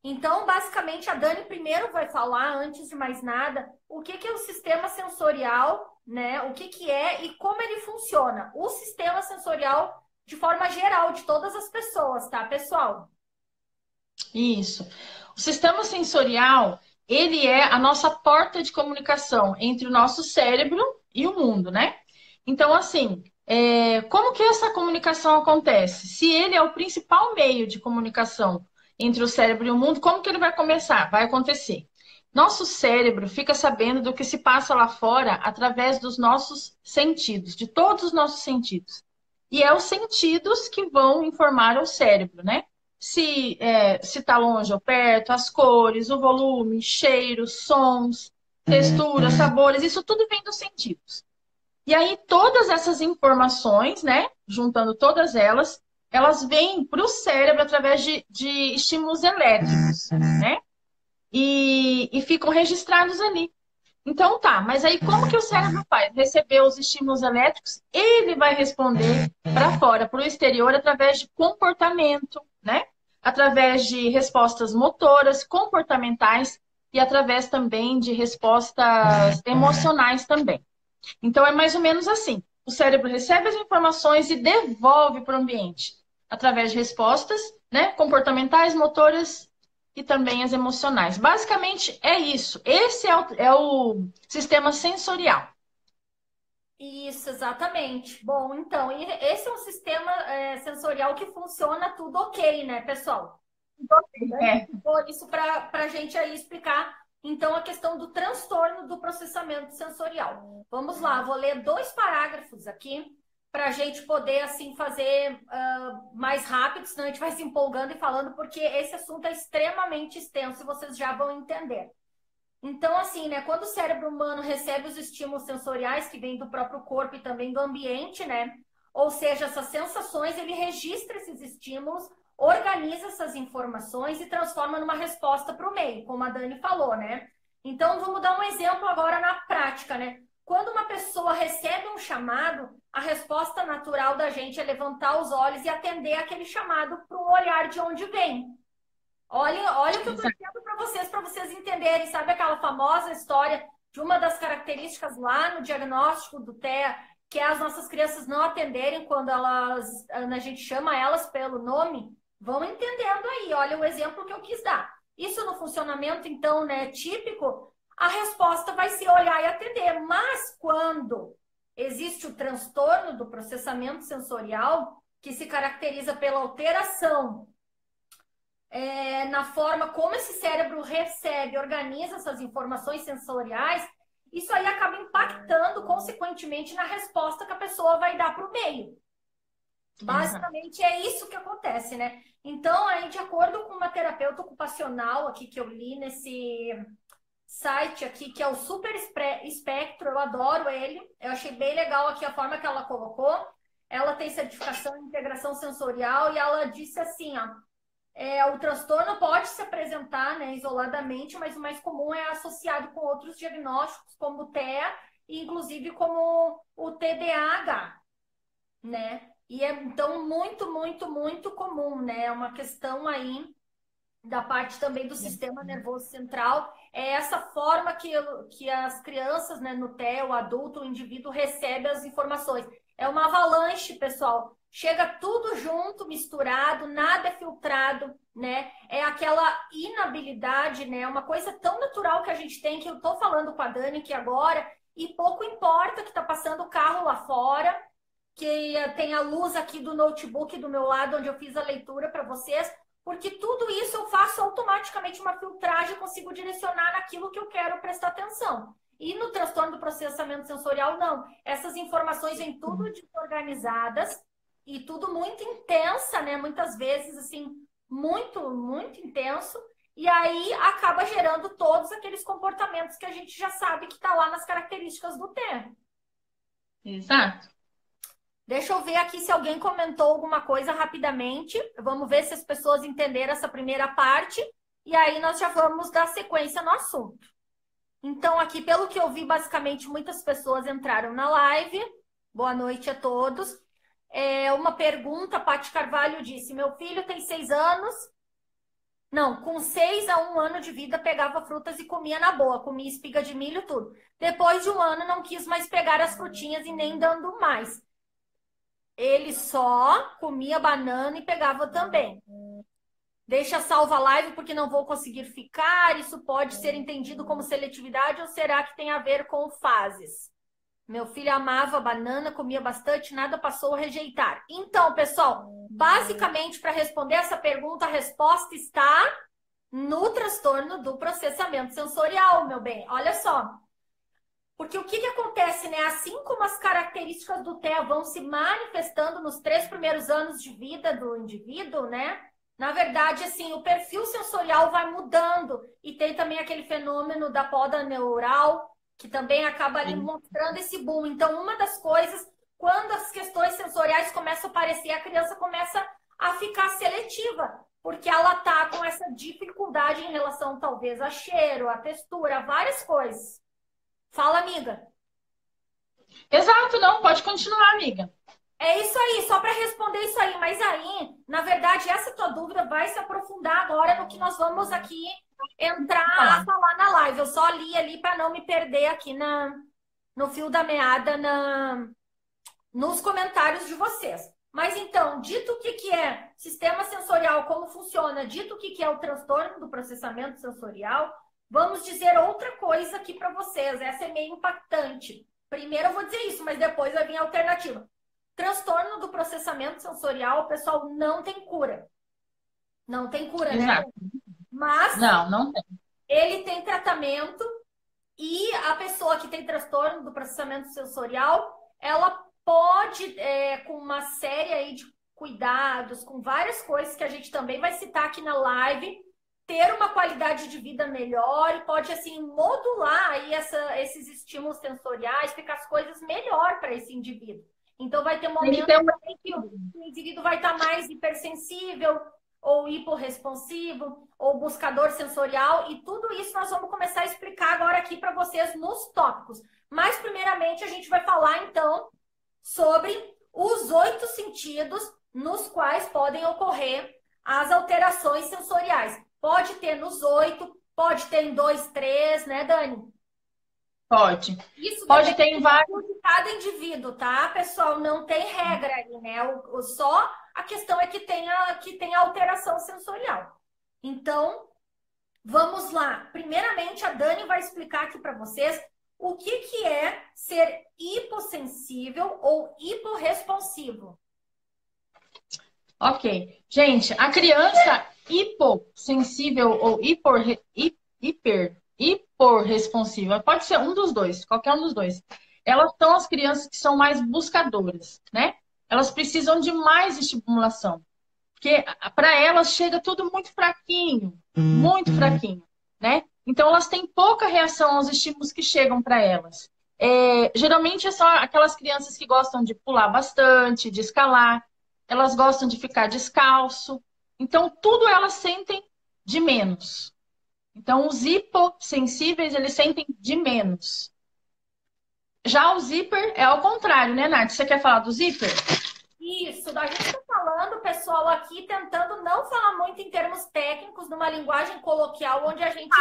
Então, basicamente, a Dani primeiro vai falar, antes de mais nada, o que que é o sistema sensorial, né? O que que é e como ele funciona. O sistema sensorial de forma geral, de todas as pessoas, tá, pessoal? Isso. O sistema sensorial, ele é a nossa porta de comunicação entre o nosso cérebro e o mundo, né? Então, assim, como que essa comunicação acontece? Se ele é o principal meio de comunicação entre o cérebro e o mundo, como que ele vai começar? Vai acontecer. Nosso cérebro fica sabendo do que se passa lá fora através dos nossos sentidos, de todos os nossos sentidos. E é os sentidos que vão informar ao cérebro, né? Se está longe ou perto, as cores, o volume, cheiros, sons, texturas, sabores, isso tudo vem dos sentidos. E aí todas essas informações, né, juntando todas elas, elas vêm para o cérebro através de estímulos elétricos, né? E ficam registrados ali. Então tá, mas aí como que o cérebro faz? Recebeu os estímulos elétricos, ele vai responder para fora, para o exterior, através de comportamento, né? Através de respostas motoras, comportamentais e através também de respostas emocionais também. Então é mais ou menos assim. O cérebro recebe as informações e devolve para o ambiente através de respostas, né, comportamentais, motoras e também as emocionais. Basicamente é isso. Esse é o sistema sensorial. Isso, exatamente. Bom, então, e esse é um sistema sensorial que funciona tudo ok, né, pessoal? Então, assim, Dani É. explicou isso para a gente aí explicar, então, a questão do transtorno do processamento sensorial. Vamos lá, vou ler dois parágrafos aqui para a gente poder, assim, fazer mais rápido, senão a gente vai se empolgando e falando, porque esse assunto é extremamente extenso e vocês já vão entender. Então, assim, né, quando o cérebro humano recebe os estímulos sensoriais que vêm do próprio corpo e também do ambiente, né, ou seja, essas sensações, ele registra esses estímulos, organiza essas informações e transforma numa resposta para o meio, como a Dani falou, né? Então, vamos dar um exemplo agora na prática, né? Quando uma pessoa recebe um chamado, a resposta natural da gente é levantar os olhos e atender aquele chamado para o olhar de onde vem. Olha o que eu estou dizendo para vocês entenderem. Sabe aquela famosa história de uma das características lá no diagnóstico do TEA, que é as nossas crianças não atenderem quando a gente chama elas pelo nome? Vão entendendo aí. Olha o exemplo que eu quis dar. Isso no funcionamento, então, né, típico, a resposta vai ser olhar e atender. Mas quando existe o transtorno do processamento sensorial, que se caracteriza pela alteração na forma como esse cérebro recebe, organiza essas informações sensoriais, isso aí acaba impactando, consequentemente, na resposta que a pessoa vai dar para o meio. Basicamente, é isso que acontece, né? Então, aí, de acordo com uma terapeuta ocupacional aqui que eu li nesse site aqui, que é o Super Espectro, eu adoro ele, eu achei bem legal aqui a forma que ela colocou. Ela tem certificação em integração sensorial e ela disse assim, ó, o transtorno pode se apresentar, né, isoladamente, mas o mais comum é associado com outros diagnósticos, como o TEA e inclusive como o TDAH, né? E é, então, muito, muito, muito comum, né? É uma questão aí da parte também do sistema nervoso central. É essa forma que as crianças, né, no TEA, o adulto, o indivíduo, recebe as informações. É uma avalanche, pessoal. Chega tudo junto, misturado, nada é filtrado, né? É aquela inabilidade, né? Uma coisa tão natural que a gente tem, que eu tô falando com a Dani aqui agora, e pouco importa que tá passando o carro lá fora, que tem a luz aqui do notebook do meu lado, onde eu fiz a leitura para vocês, porque tudo isso eu faço automaticamente uma filtragem, consigo direcionar naquilo que eu quero prestar atenção. E no transtorno do processamento sensorial, não. Essas informações vêm tudo desorganizadas e tudo muito intensa, né? Muitas vezes, assim, muito, muito intenso. E aí acaba gerando todos aqueles comportamentos que a gente já sabe que está lá nas características do T. Exato. Deixa eu ver aqui se alguém comentou alguma coisa rapidamente. Vamos ver se as pessoas entenderam essa primeira parte. E aí nós já vamos dar sequência no assunto. Então, aqui, pelo que eu vi, basicamente, muitas pessoas entraram na live. Boa noite a todos. Uma pergunta, Paty Carvalho disse, meu filho tem 6 anos, Não, com 6 a 1 ano de vida, pegava frutas e comia na boa, comia espiga de milho, tudo. Depois de 1 ano, não quis mais pegar as frutinhas e nem dando mais. Ele só comia banana e pegava também. Deixa salva a live porque não vou conseguir ficar. Isso pode ser entendido como seletividade ou será que tem a ver com fases? Meu filho amava banana, comia bastante, nada passou a rejeitar. Então, pessoal, basicamente, para responder essa pergunta, a resposta está no transtorno do processamento sensorial, meu bem. Olha só. Porque o que acontece, né? Assim como as características do TEA vão se manifestando nos 3 primeiros anos de vida do indivíduo, né? Na verdade, assim, o perfil sensorial vai mudando. E tem também aquele fenômeno da poda neural, que também acaba ali mostrando esse boom. Então, uma das coisas, quando as questões sensoriais começam a aparecer, a criança começa a ficar seletiva, porque ela tá com essa dificuldade em relação, talvez, a cheiro, a textura, a várias coisas. Fala, amiga. Exato, não, pode continuar, amiga. É isso aí, só para responder isso aí. Mas aí, na verdade, essa tua dúvida vai se aprofundar agora no que nós vamos aqui entrar a falar na live. Eu só li ali para não me perder aqui no fio da meada nos comentários de vocês. Mas então, dito o que é sistema sensorial, como funciona, dito o que é o transtorno do processamento sensorial, vamos dizer outra coisa aqui para vocês. Essa é meio impactante. Primeiro eu vou dizer isso, mas depois vai vir a alternativa. Transtorno do processamento sensorial, pessoal, não tem cura. Não tem cura, Exato. né? Mas não tem. Ele tem tratamento e a pessoa que tem transtorno do processamento sensorial, ela pode, com uma série aí de cuidados, com várias coisas que a gente também vai citar aqui na live, ter uma qualidade de vida melhor e pode, assim, modular aí esses estímulos sensoriais, ficar as coisas melhor para esse indivíduo. Então, vai ter momentos que o indivíduo vai estar mais hipersensível, ou hiporresponsivo, ou buscador sensorial, e tudo isso nós vamos começar a explicar agora aqui para vocês nos tópicos. Mas, primeiramente, a gente vai falar, então, sobre os 8 sentidos nos quais podem ocorrer as alterações sensoriais. Pode ter nos 8, pode ter em 2, 3, né, Dani? Pode. Isso pode ter em vários. De cada indivíduo, tá, pessoal? Não tem regra aí, né? Só a questão é que tem alteração sensorial. Então, vamos lá. Primeiramente, a Dani vai explicar aqui para vocês o que é ser hipossensível ou hiporresponsivo. Ok. Gente, a criança hipossensível ou hiporresponsiva, pode ser um dos dois, qualquer um dos dois. Elas são as crianças que são mais buscadoras, né? Elas precisam de mais estimulação. Porque para elas chega tudo muito fraquinho, né? Então elas têm pouca reação aos estímulos que chegam para elas. Geralmente são aquelas crianças que gostam de pular bastante, de escalar, elas gostam de ficar descalço. Então tudo elas sentem de menos. Então os hipossensíveis, eles sentem de menos. Já os hiper é ao contrário, né, Nath? Você quer falar dos hiper? Isso, a gente está falando, pessoal, aqui tentando não falar muito em termos técnicos, numa linguagem coloquial, onde a gente,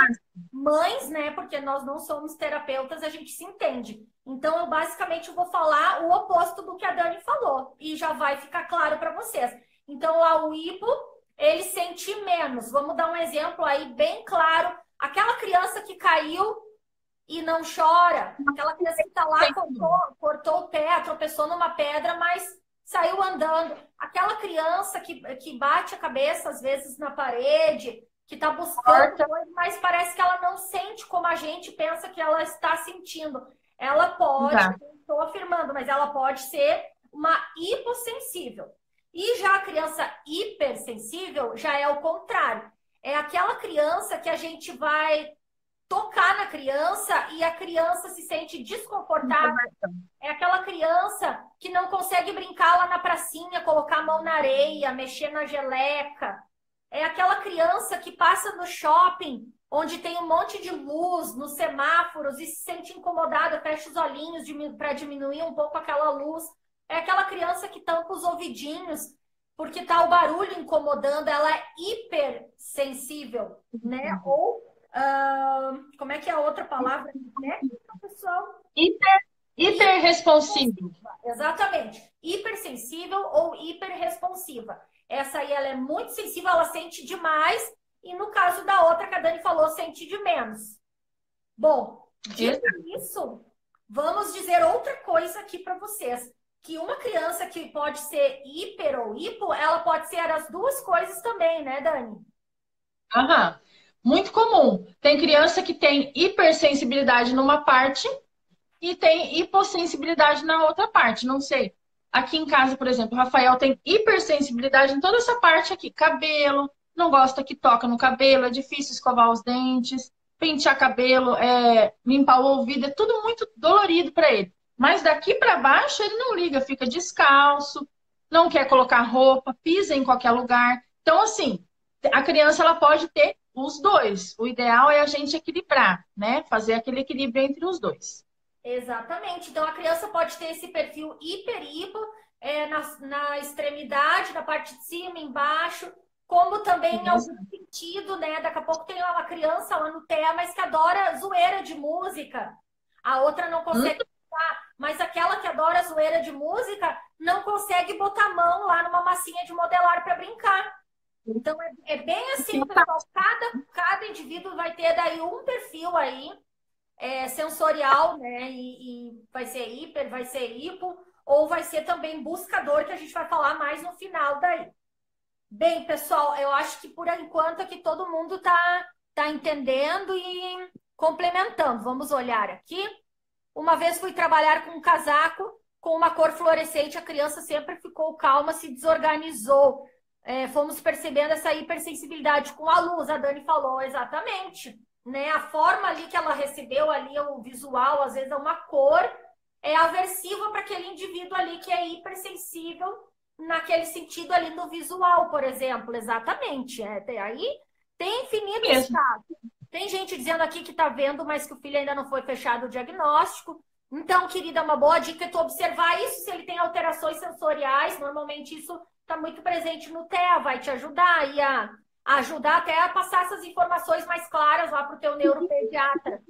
mães, né, porque nós não somos terapeutas, a gente se entende. Então, eu basicamente vou falar o oposto do que a Dani falou, e já vai ficar claro para vocês. Então, o hipo, ele sente menos. Vamos dar um exemplo aí bem claro. Aquela criança que caiu e não chora, aquela criança que está lá, cortou o pé, tropeçou numa pedra, mas saiu andando. Aquela criança que bate a cabeça, às vezes, na parede, que está buscando coisa, mas parece que ela não sente como a gente pensa que ela está sentindo. Ela pode, estou afirmando, mas ela pode ser uma hipossensível. E já a criança hipersensível já é o contrário. É aquela criança que a gente vai tocar na criança e a criança se sente desconfortável. É aquela criança que não consegue brincar lá na pracinha, colocar a mão na areia, mexer na geleca. É aquela criança que passa no shopping, onde tem um monte de luz, nos semáforos, e se sente incomodada, fecha os olhinhos para diminuir um pouco aquela luz. É aquela criança que tampa os ouvidinhos, porque tá o barulho incomodando, ela é hipersensível, né? Ou, como é que é a outra palavra técnica, pessoal? Hiperresponsivo. Exatamente. Hipersensível ou hiperresponsiva. Essa aí, ela é muito sensível, ela sente demais, e no caso da outra, que a Dani falou, sente de menos. Bom, dito isso, vamos dizer outra coisa aqui para vocês. Que uma criança que pode ser hiper ou hipo, ela pode ser as duas coisas também, né, Dani? Aham. Muito comum. Tem criança que tem hipersensibilidade numa parte e tem hipossensibilidade na outra parte. Não sei. Aqui em casa, por exemplo, o Rafael tem hipersensibilidade em toda essa parte aqui. Cabelo, não gosta que toca no cabelo, é difícil escovar os dentes, pentear cabelo, limpar o ouvido, é tudo muito dolorido para ele. Mas daqui para baixo ele não liga, fica descalço, não quer colocar roupa, pisa em qualquer lugar. Então, assim, a criança ela pode ter os dois. O ideal é a gente equilibrar, né? Fazer aquele equilíbrio entre os dois. Exatamente. Então, a criança pode ter esse perfil hiper-hipo, na extremidade, na parte de cima, embaixo, como também em algum sentido, né? Daqui a pouco tem uma criança lá no TEA, mas que adora zoeira de música. A outra não consegue botar, mas aquela que adora zoeira de música não consegue botar a mão lá numa massinha de modelar para brincar. Então, é bem assim, pessoal. Cada indivíduo vai ter daí um perfil aí, sensorial, né? E vai ser hiper, vai ser hipo, ou vai ser também buscador, que a gente vai falar mais no final daí. Bem, pessoal, eu acho que por enquanto aqui todo mundo tá entendendo e complementando. Vamos olhar aqui. Uma vez fui trabalhar com um casaco com uma cor fluorescente, a criança sempre ficou calma, se desorganizou. Fomos percebendo essa hipersensibilidade com a luz, a Dani falou exatamente. Né? A forma ali que ela recebeu ali, o visual, às vezes é uma cor, é aversiva para aquele indivíduo ali que é hipersensível naquele sentido ali no visual, por exemplo. Exatamente. Aí tem infinitos casos. Tem gente dizendo aqui que está vendo, mas que o filho ainda não foi fechado o diagnóstico. Então, querida, uma boa dica é tu observar isso, se ele tem alterações sensoriais. Normalmente isso está muito presente no TEA, vai te ajudar aí a ajudar até a passar essas informações mais claras lá para o teu neuropediatra.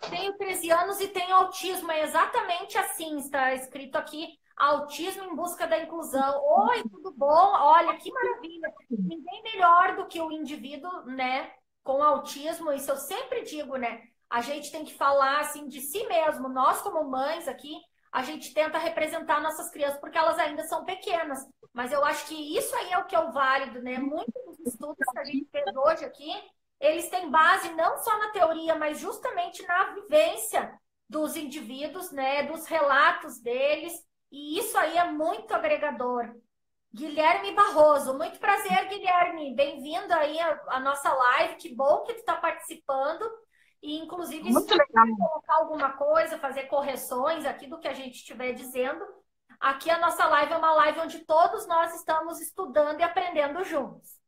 Tenho 13 anos e tenho autismo. É exatamente assim, está escrito aqui, autismo em busca da inclusão. Oi, tudo bom? Olha, que maravilha. Ninguém melhor do que o indivíduo, né, com autismo. Isso eu sempre digo, né? A gente tem que falar, assim, de si mesmo. Nós, como mães aqui, a gente tenta representar nossas crianças porque elas ainda são pequenas. Mas eu acho que isso aí é o que é o válido, né? Muitos dos estudos que a gente fez hoje aqui, eles têm base não só na teoria, mas justamente na vivência dos indivíduos, né? Dos relatos deles. E isso aí é muito agregador. Guilherme Barroso, muito prazer, Guilherme. Bem-vindo aí à nossa live. Que bom que tu está participando. E, inclusive, se você colocar alguma coisa, fazer correções aqui do que a gente estiver dizendo, aqui a nossa live é uma live onde todos nós estamos estudando e aprendendo juntos.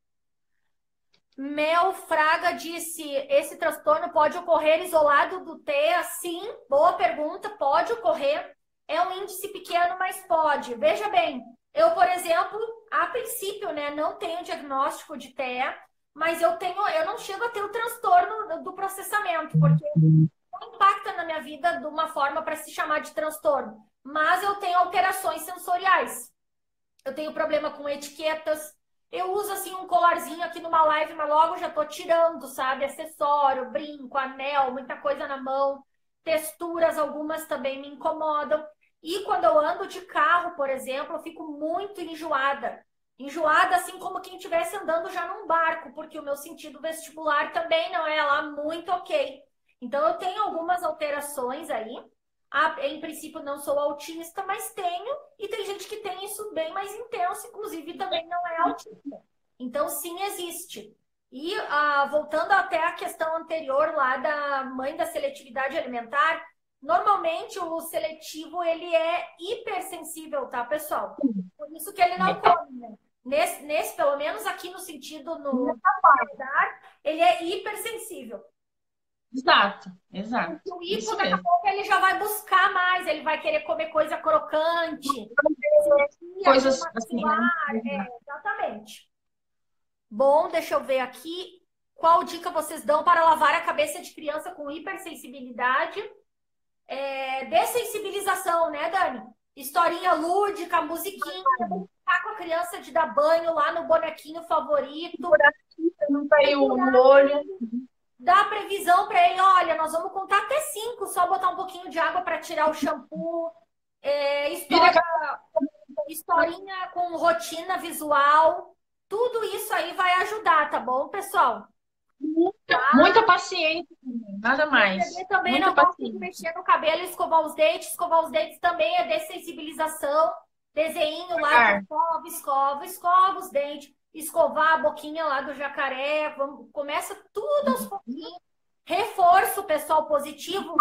Mel Fraga disse, esse transtorno pode ocorrer isolado do TEA? Sim, boa pergunta, pode ocorrer. É um índice pequeno, mas pode. Veja bem, eu, por exemplo, a princípio, né, não tenho diagnóstico de TEA, mas eu não chego a ter o transtorno do processamento, porque não impacta na minha vida de uma forma para se chamar de transtorno. Mas eu tenho alterações sensoriais. Eu tenho problema com etiquetas. Eu uso, assim, um colarzinho aqui numa live, mas logo já tô tirando, sabe? Acessório, brinco, anel, muita coisa na mão. Texturas, algumas também me incomodam. E quando eu ando de carro, por exemplo, eu fico muito enjoada. Enjoada, assim como quem estivesse andando já num barco, porque o meu sentido vestibular também não é lá muito ok. Então, eu tenho algumas alterações aí. Em princípio, não sou autista, mas tenho. E tem gente que tem isso bem mais intenso, inclusive também não é autista. Então, sim, existe. E voltando até a questão anterior lá da mãe da seletividade alimentar, normalmente o seletivo, ele é hipersensível, tá, pessoal? Por isso que ele não come, né? Nesse, pelo menos aqui no sentido no ele é hipersensível. Exato. O hipo, daqui a pouco, ele já vai buscar mais, ele vai querer comer coisa crocante, coisas assim, né? Exatamente. Bom, deixa eu ver aqui. Qual dica vocês dão para lavar a cabeça de criança com hipersensibilidade? Dessensibilização, né, Dani? Historinha lúdica, musiquinha, brincar com a criança de dar banho lá no bonequinho favorito. Não caiu no olho. Dá previsão para ele, olha, nós vamos contar até 5, só botar um pouquinho de água para tirar o shampoo. Historinha com rotina visual. Tudo isso aí vai ajudar, tá bom, pessoal? Muita paciência, nada mais. Eu também não gosto de mexer no cabelo e escovar os dentes. Escovar os dentes também é dessensibilização. Desenho lá, escova os dentes. Escovar a boquinha lá do jacaré. Começa tudo aos pouquinhos. Reforço, pessoal, positivo.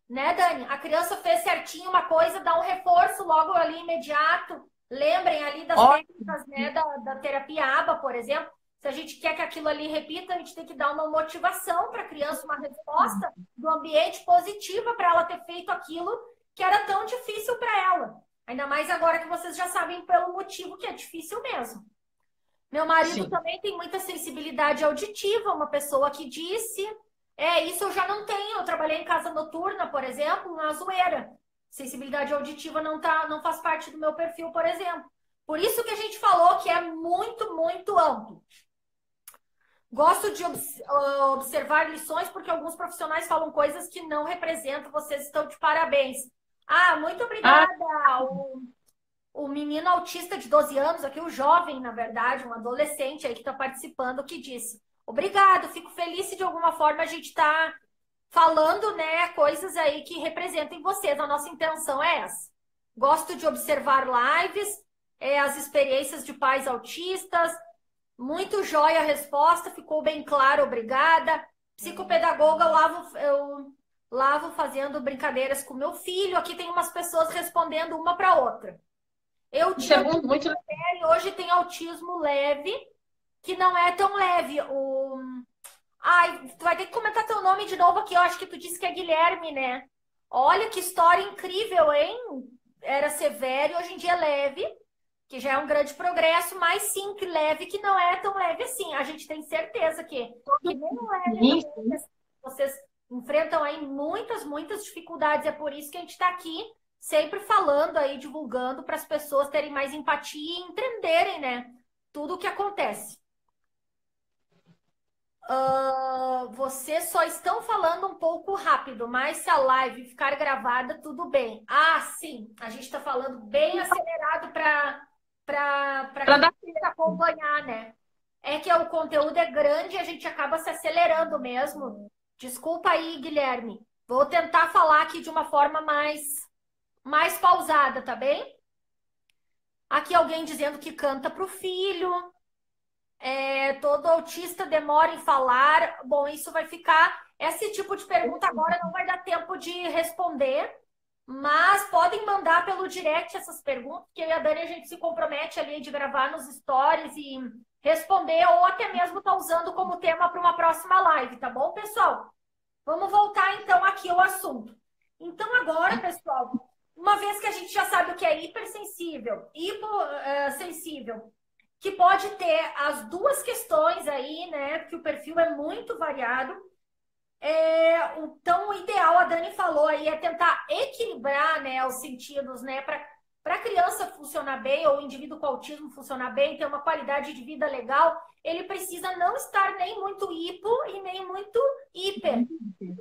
Né, Dani? A criança fez certinho uma coisa, dá um reforço logo ali imediato. Lembrem ali das técnicas, né, da terapia ABA, por exemplo. Se a gente quer que aquilo ali repita, a gente tem que dar uma motivação para a criança, uma resposta do ambiente positiva para ela ter feito aquilo que era tão difícil para ela. Ainda mais agora que vocês já sabem pelo motivo que é difícil mesmo. Meu marido também tem muita sensibilidade auditiva, uma pessoa que disse... isso eu já não tenho. Eu trabalhei em casa noturna, por exemplo, na zoeira. Sensibilidade auditiva não faz parte do meu perfil, por exemplo. Por isso que a gente falou que é muito, muito amplo. Gosto de observar lições porque alguns profissionais falam coisas que não representam. Vocês estão de parabéns. Muito obrigada. O menino autista de 12 anos, aqui o jovem, na verdade, um adolescente aí que está participando, que disse: obrigado, fico feliz se de alguma forma a gente está falando, né, coisas aí que representem vocês. A nossa intenção é essa. Gosto de observar lives, as experiências de pais autistas. Muito jóia a resposta, ficou bem claro, obrigada. Psicopedagoga, eu lavo fazendo brincadeiras com meu filho. Aqui tem umas pessoas respondendo uma para outra. Eu tinha muito e hoje tem autismo leve, que não é tão leve. Tu vai ter que comentar teu nome de novo aqui. Eu acho que tu disse que é Guilherme, né? Olha que história incrível, hein? Era severo e hoje em dia é leve, que já é um grande progresso, mas sim, que leve, que não é tão leve assim. A gente tem certeza que não é leve. Vocês enfrentam aí muitas, muitas dificuldades. É por isso que a gente está aqui sempre falando aí, divulgando para as pessoas terem mais empatia e entenderem, né? Tudo o que acontece. Vocês só estão falando um pouco rápido, mas se a live ficar gravada, tudo bem. Sim, a gente está falando bem acelerado para acompanhar, né? É que o conteúdo é grande e a gente acaba se acelerando mesmo. Desculpa aí, Guilherme. Vou tentar falar aqui de uma forma mais pausada, tá bem? Aqui alguém dizendo que canta para o filho. Todo autista demora em falar. Bom, isso vai ficar... Esse tipo de pergunta agora não vai dar tempo de responder, mas podem mandar pelo direct essas perguntas, que eu e a Dani a gente se compromete ali de gravar nos stories e responder, ou até mesmo tá usando como tema para uma próxima live, tá bom, pessoal? Vamos voltar então aqui ao assunto. Então agora, pessoal, uma vez que a gente já sabe o que é hipersensível, hipossensível, que pode ter as duas questões aí, né? Porque o perfil é muito variado. Então, o ideal, a Dani falou aí, é tentar equilibrar, né, os sentidos, né? Para a criança funcionar bem, ou o indivíduo com autismo funcionar bem, ter uma qualidade de vida legal, ele precisa não estar nem muito hipo e nem muito hiper.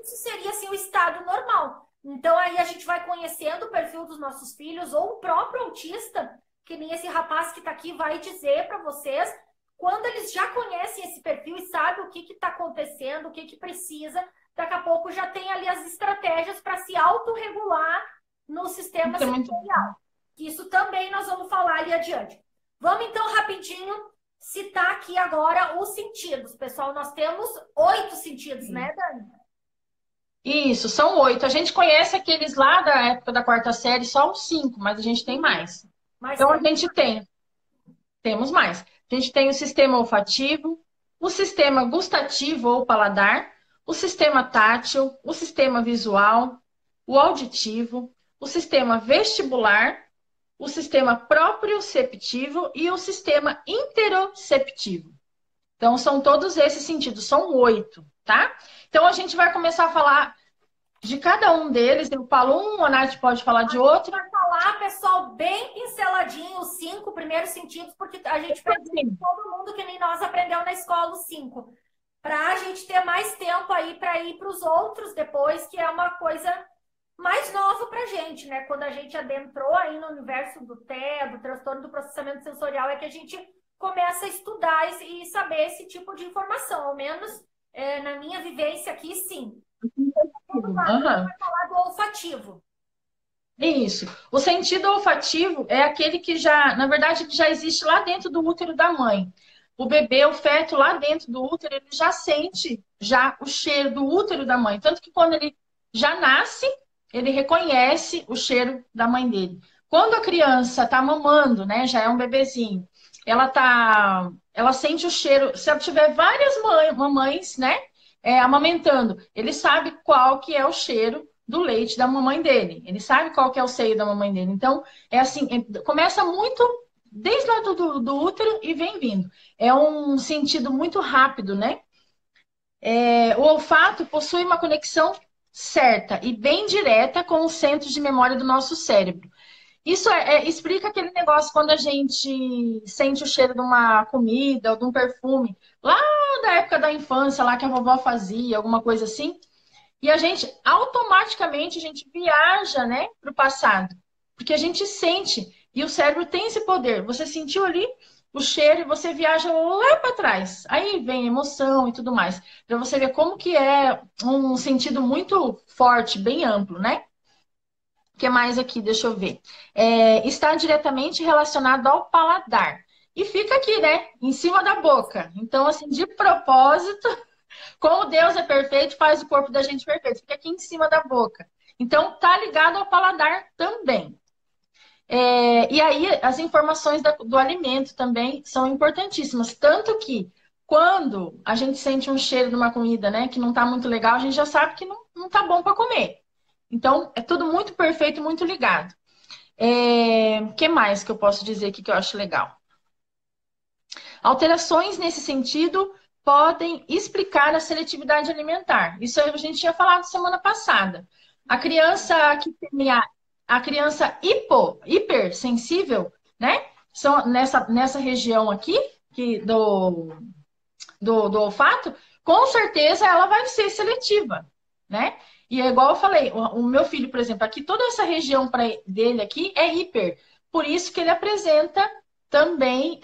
Isso seria, assim, o estado normal. Então, aí a gente vai conhecendo o perfil dos nossos filhos, ou o próprio autista, que nem esse rapaz que está aqui vai dizer para vocês, quando eles já conhecem esse perfil e sabem o que está acontecendo, o que precisa, daqui a pouco já tem ali as estratégias para se autorregular no sistema sensorial. Isso também nós vamos falar ali adiante. Vamos então rapidinho citar aqui agora os sentidos. Pessoal, nós temos 8 sentidos, né, Dani? Isso, são 8. A gente conhece aqueles lá da época da 4ª série, só os 5, mas a gente tem mais. Então, a gente temos mais. A gente tem o sistema olfativo, o sistema gustativo ou paladar, o sistema tátil, o sistema visual, o auditivo, o sistema vestibular, o sistema proprioceptivo e o sistema interoceptivo. Então, são todos esses sentidos, são 8, tá? Então, a gente vai começar a falar de cada um deles. Eu falo um, a Nath pode falar de outro. Vai falar, pessoal, bem pinceladinho, os 5 primeiros sentidos, porque a gente fez todo mundo que nem nós aprendeu na escola os 5. Para a gente ter mais tempo aí para ir para os outros depois, que é uma coisa mais nova para a gente, né? Quando a gente adentrou aí no universo do TEA, do transtorno do processamento sensorial, é que a gente começa a estudar e saber esse tipo de informação. Ao menos na minha vivência aqui, sim. Vamos lá, vai falar do olfativo. Isso. O sentido olfativo é aquele que já, na verdade, já existe lá dentro do útero da mãe. O bebê, o feto lá dentro do útero, ele já sente já o cheiro do útero da mãe. Tanto que quando ele já nasce, ele reconhece o cheiro da mãe dele. Quando a criança está mamando, né, já é um bebezinho, ela sente o cheiro. Se ela tiver várias mamães, né, amamentando, ele sabe qual que é o cheiro do leite da mamãe dele. Ele sabe qual que é o seio da mamãe dele. Então, é assim, começa muito desde lá do útero e vem vindo. É um sentido muito rápido, né? O olfato possui uma conexão certa e bem direta com os centros de memória do nosso cérebro. Isso explica aquele negócio quando a gente sente o cheiro de uma comida ou de um perfume, lá da época da infância, lá que a vovó fazia, alguma coisa assim, e a gente automaticamente a gente viaja, né, para o passado, porque a gente sente, e o cérebro tem esse poder. Você sentiu ali o cheiro e você viaja lá para trás. Aí vem emoção e tudo mais. Para você ver como que é um sentido muito forte, bem amplo, né? O que mais aqui? Deixa eu ver. Está diretamente relacionado ao paladar. E fica aqui, né? Em cima da boca. Então, assim, de propósito, como Deus é perfeito, faz o corpo da gente perfeito. Fica aqui em cima da boca. Então, tá ligado ao paladar também. E aí, as informações do alimento também são importantíssimas. Tanto que, quando a gente sente um cheiro de uma comida, né, que não tá muito legal, a gente já sabe que não tá bom para comer. Então, é tudo muito perfeito, muito ligado. O que mais que eu posso dizer aqui que eu acho legal? Alterações nesse sentido podem explicar a seletividade alimentar. Isso a gente tinha falado semana passada. A criança que tem a criança hipersensível, né? São nessa região aqui do olfato, com certeza ela vai ser seletiva, né? E é igual eu falei, o meu filho, por exemplo, aqui, toda essa região dele aqui é hiper. Por isso que ele apresenta também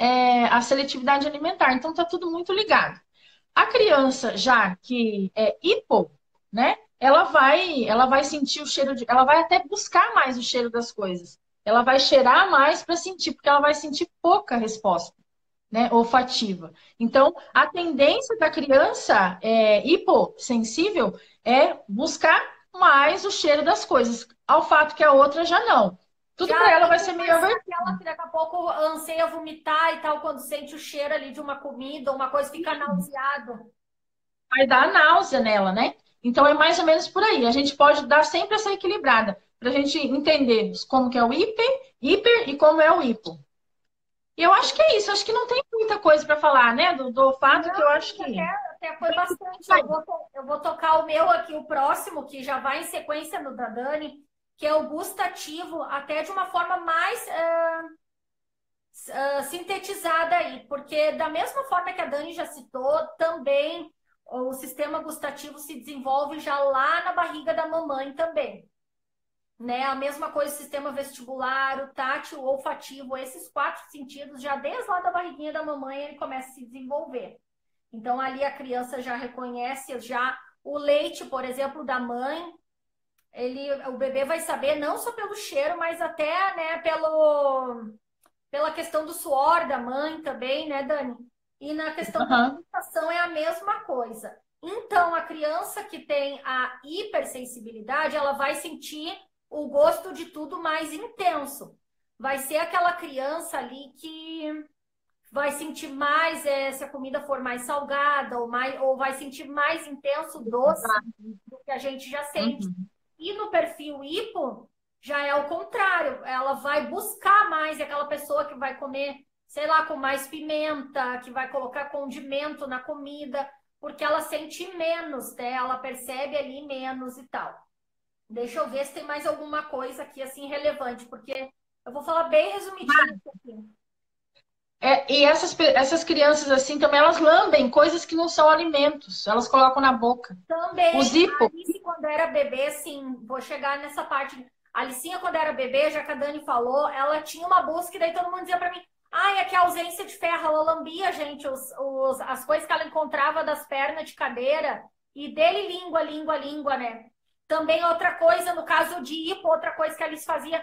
a seletividade alimentar. Então, tá tudo muito ligado. A criança já que é hipo, né? Ela vai sentir o cheiro ela vai até buscar mais o cheiro das coisas. Ela vai cheirar mais para sentir, porque ela vai sentir pouca resposta, né, olfativa. Então, a tendência da criança hipossensível é buscar mais o cheiro das coisas, ao fato que a outra já não. Tudo para ela vai ser meio aversivo. Ela que daqui a pouco anseia vomitar e tal, quando sente o cheiro ali de uma comida, uma coisa, fica nauseado. Vai dar náusea nela, né? Então é mais ou menos por aí. A gente pode dar sempre essa equilibrada, para a gente entender como que é o hiper e como é o hipo. E eu acho que é isso, acho que não tem muita coisa para falar, né? Do olfato, que eu acho que. Até foi bastante. Eu vou tocar o meu aqui, o próximo, que já vai em sequência no da Dani, que é o gustativo, até de uma forma mais sintetizada aí, porque da mesma forma que a Dani já citou, também o sistema gustativo se desenvolve já lá na barriga da mamãe também. Né? A mesma coisa, o sistema vestibular, o tátil, o olfativo, esses 4 sentidos, já desde lá da barriguinha da mamãe, ele começa a se desenvolver. Então, ali a criança já reconhece já o leite, por exemplo, da mãe, o bebê vai saber não só pelo cheiro, mas até, né, pela questão do suor da mãe também, né, Dani? E na questão da alimentação é a mesma coisa. Então, a criança que tem a hipersensibilidade, ela vai sentir o gosto de tudo mais intenso. Vai ser aquela criança ali que vai sentir mais se a comida for mais salgada ou vai sentir mais intenso doce do que a gente já sente. E no perfil hipo, já é o contrário. Ela vai buscar mais, é aquela pessoa que vai comer, sei lá, com mais pimenta, que vai colocar condimento na comida, porque ela sente menos, né? Ela percebe ali menos e tal. Deixa eu ver se tem mais alguma coisa aqui, assim, relevante, porque eu vou falar bem resumidinho aqui. E essas crianças, assim, também elas lambem coisas que não são alimentos. Elas colocam na boca. Os Também, a hipo. Alice, quando era bebê, assim, vou chegar nessa parte. A Alicinha, quando era bebê, já que a Dani falou, ela tinha uma busca e daí todo mundo dizia pra mim, ai, aqui é ausência de ferro. Ela lambia, gente, as coisas que ela encontrava das pernas de cadeira e dele língua, língua, língua, né? Também outra coisa, no caso de hipo, outra coisa que a Alice fazia,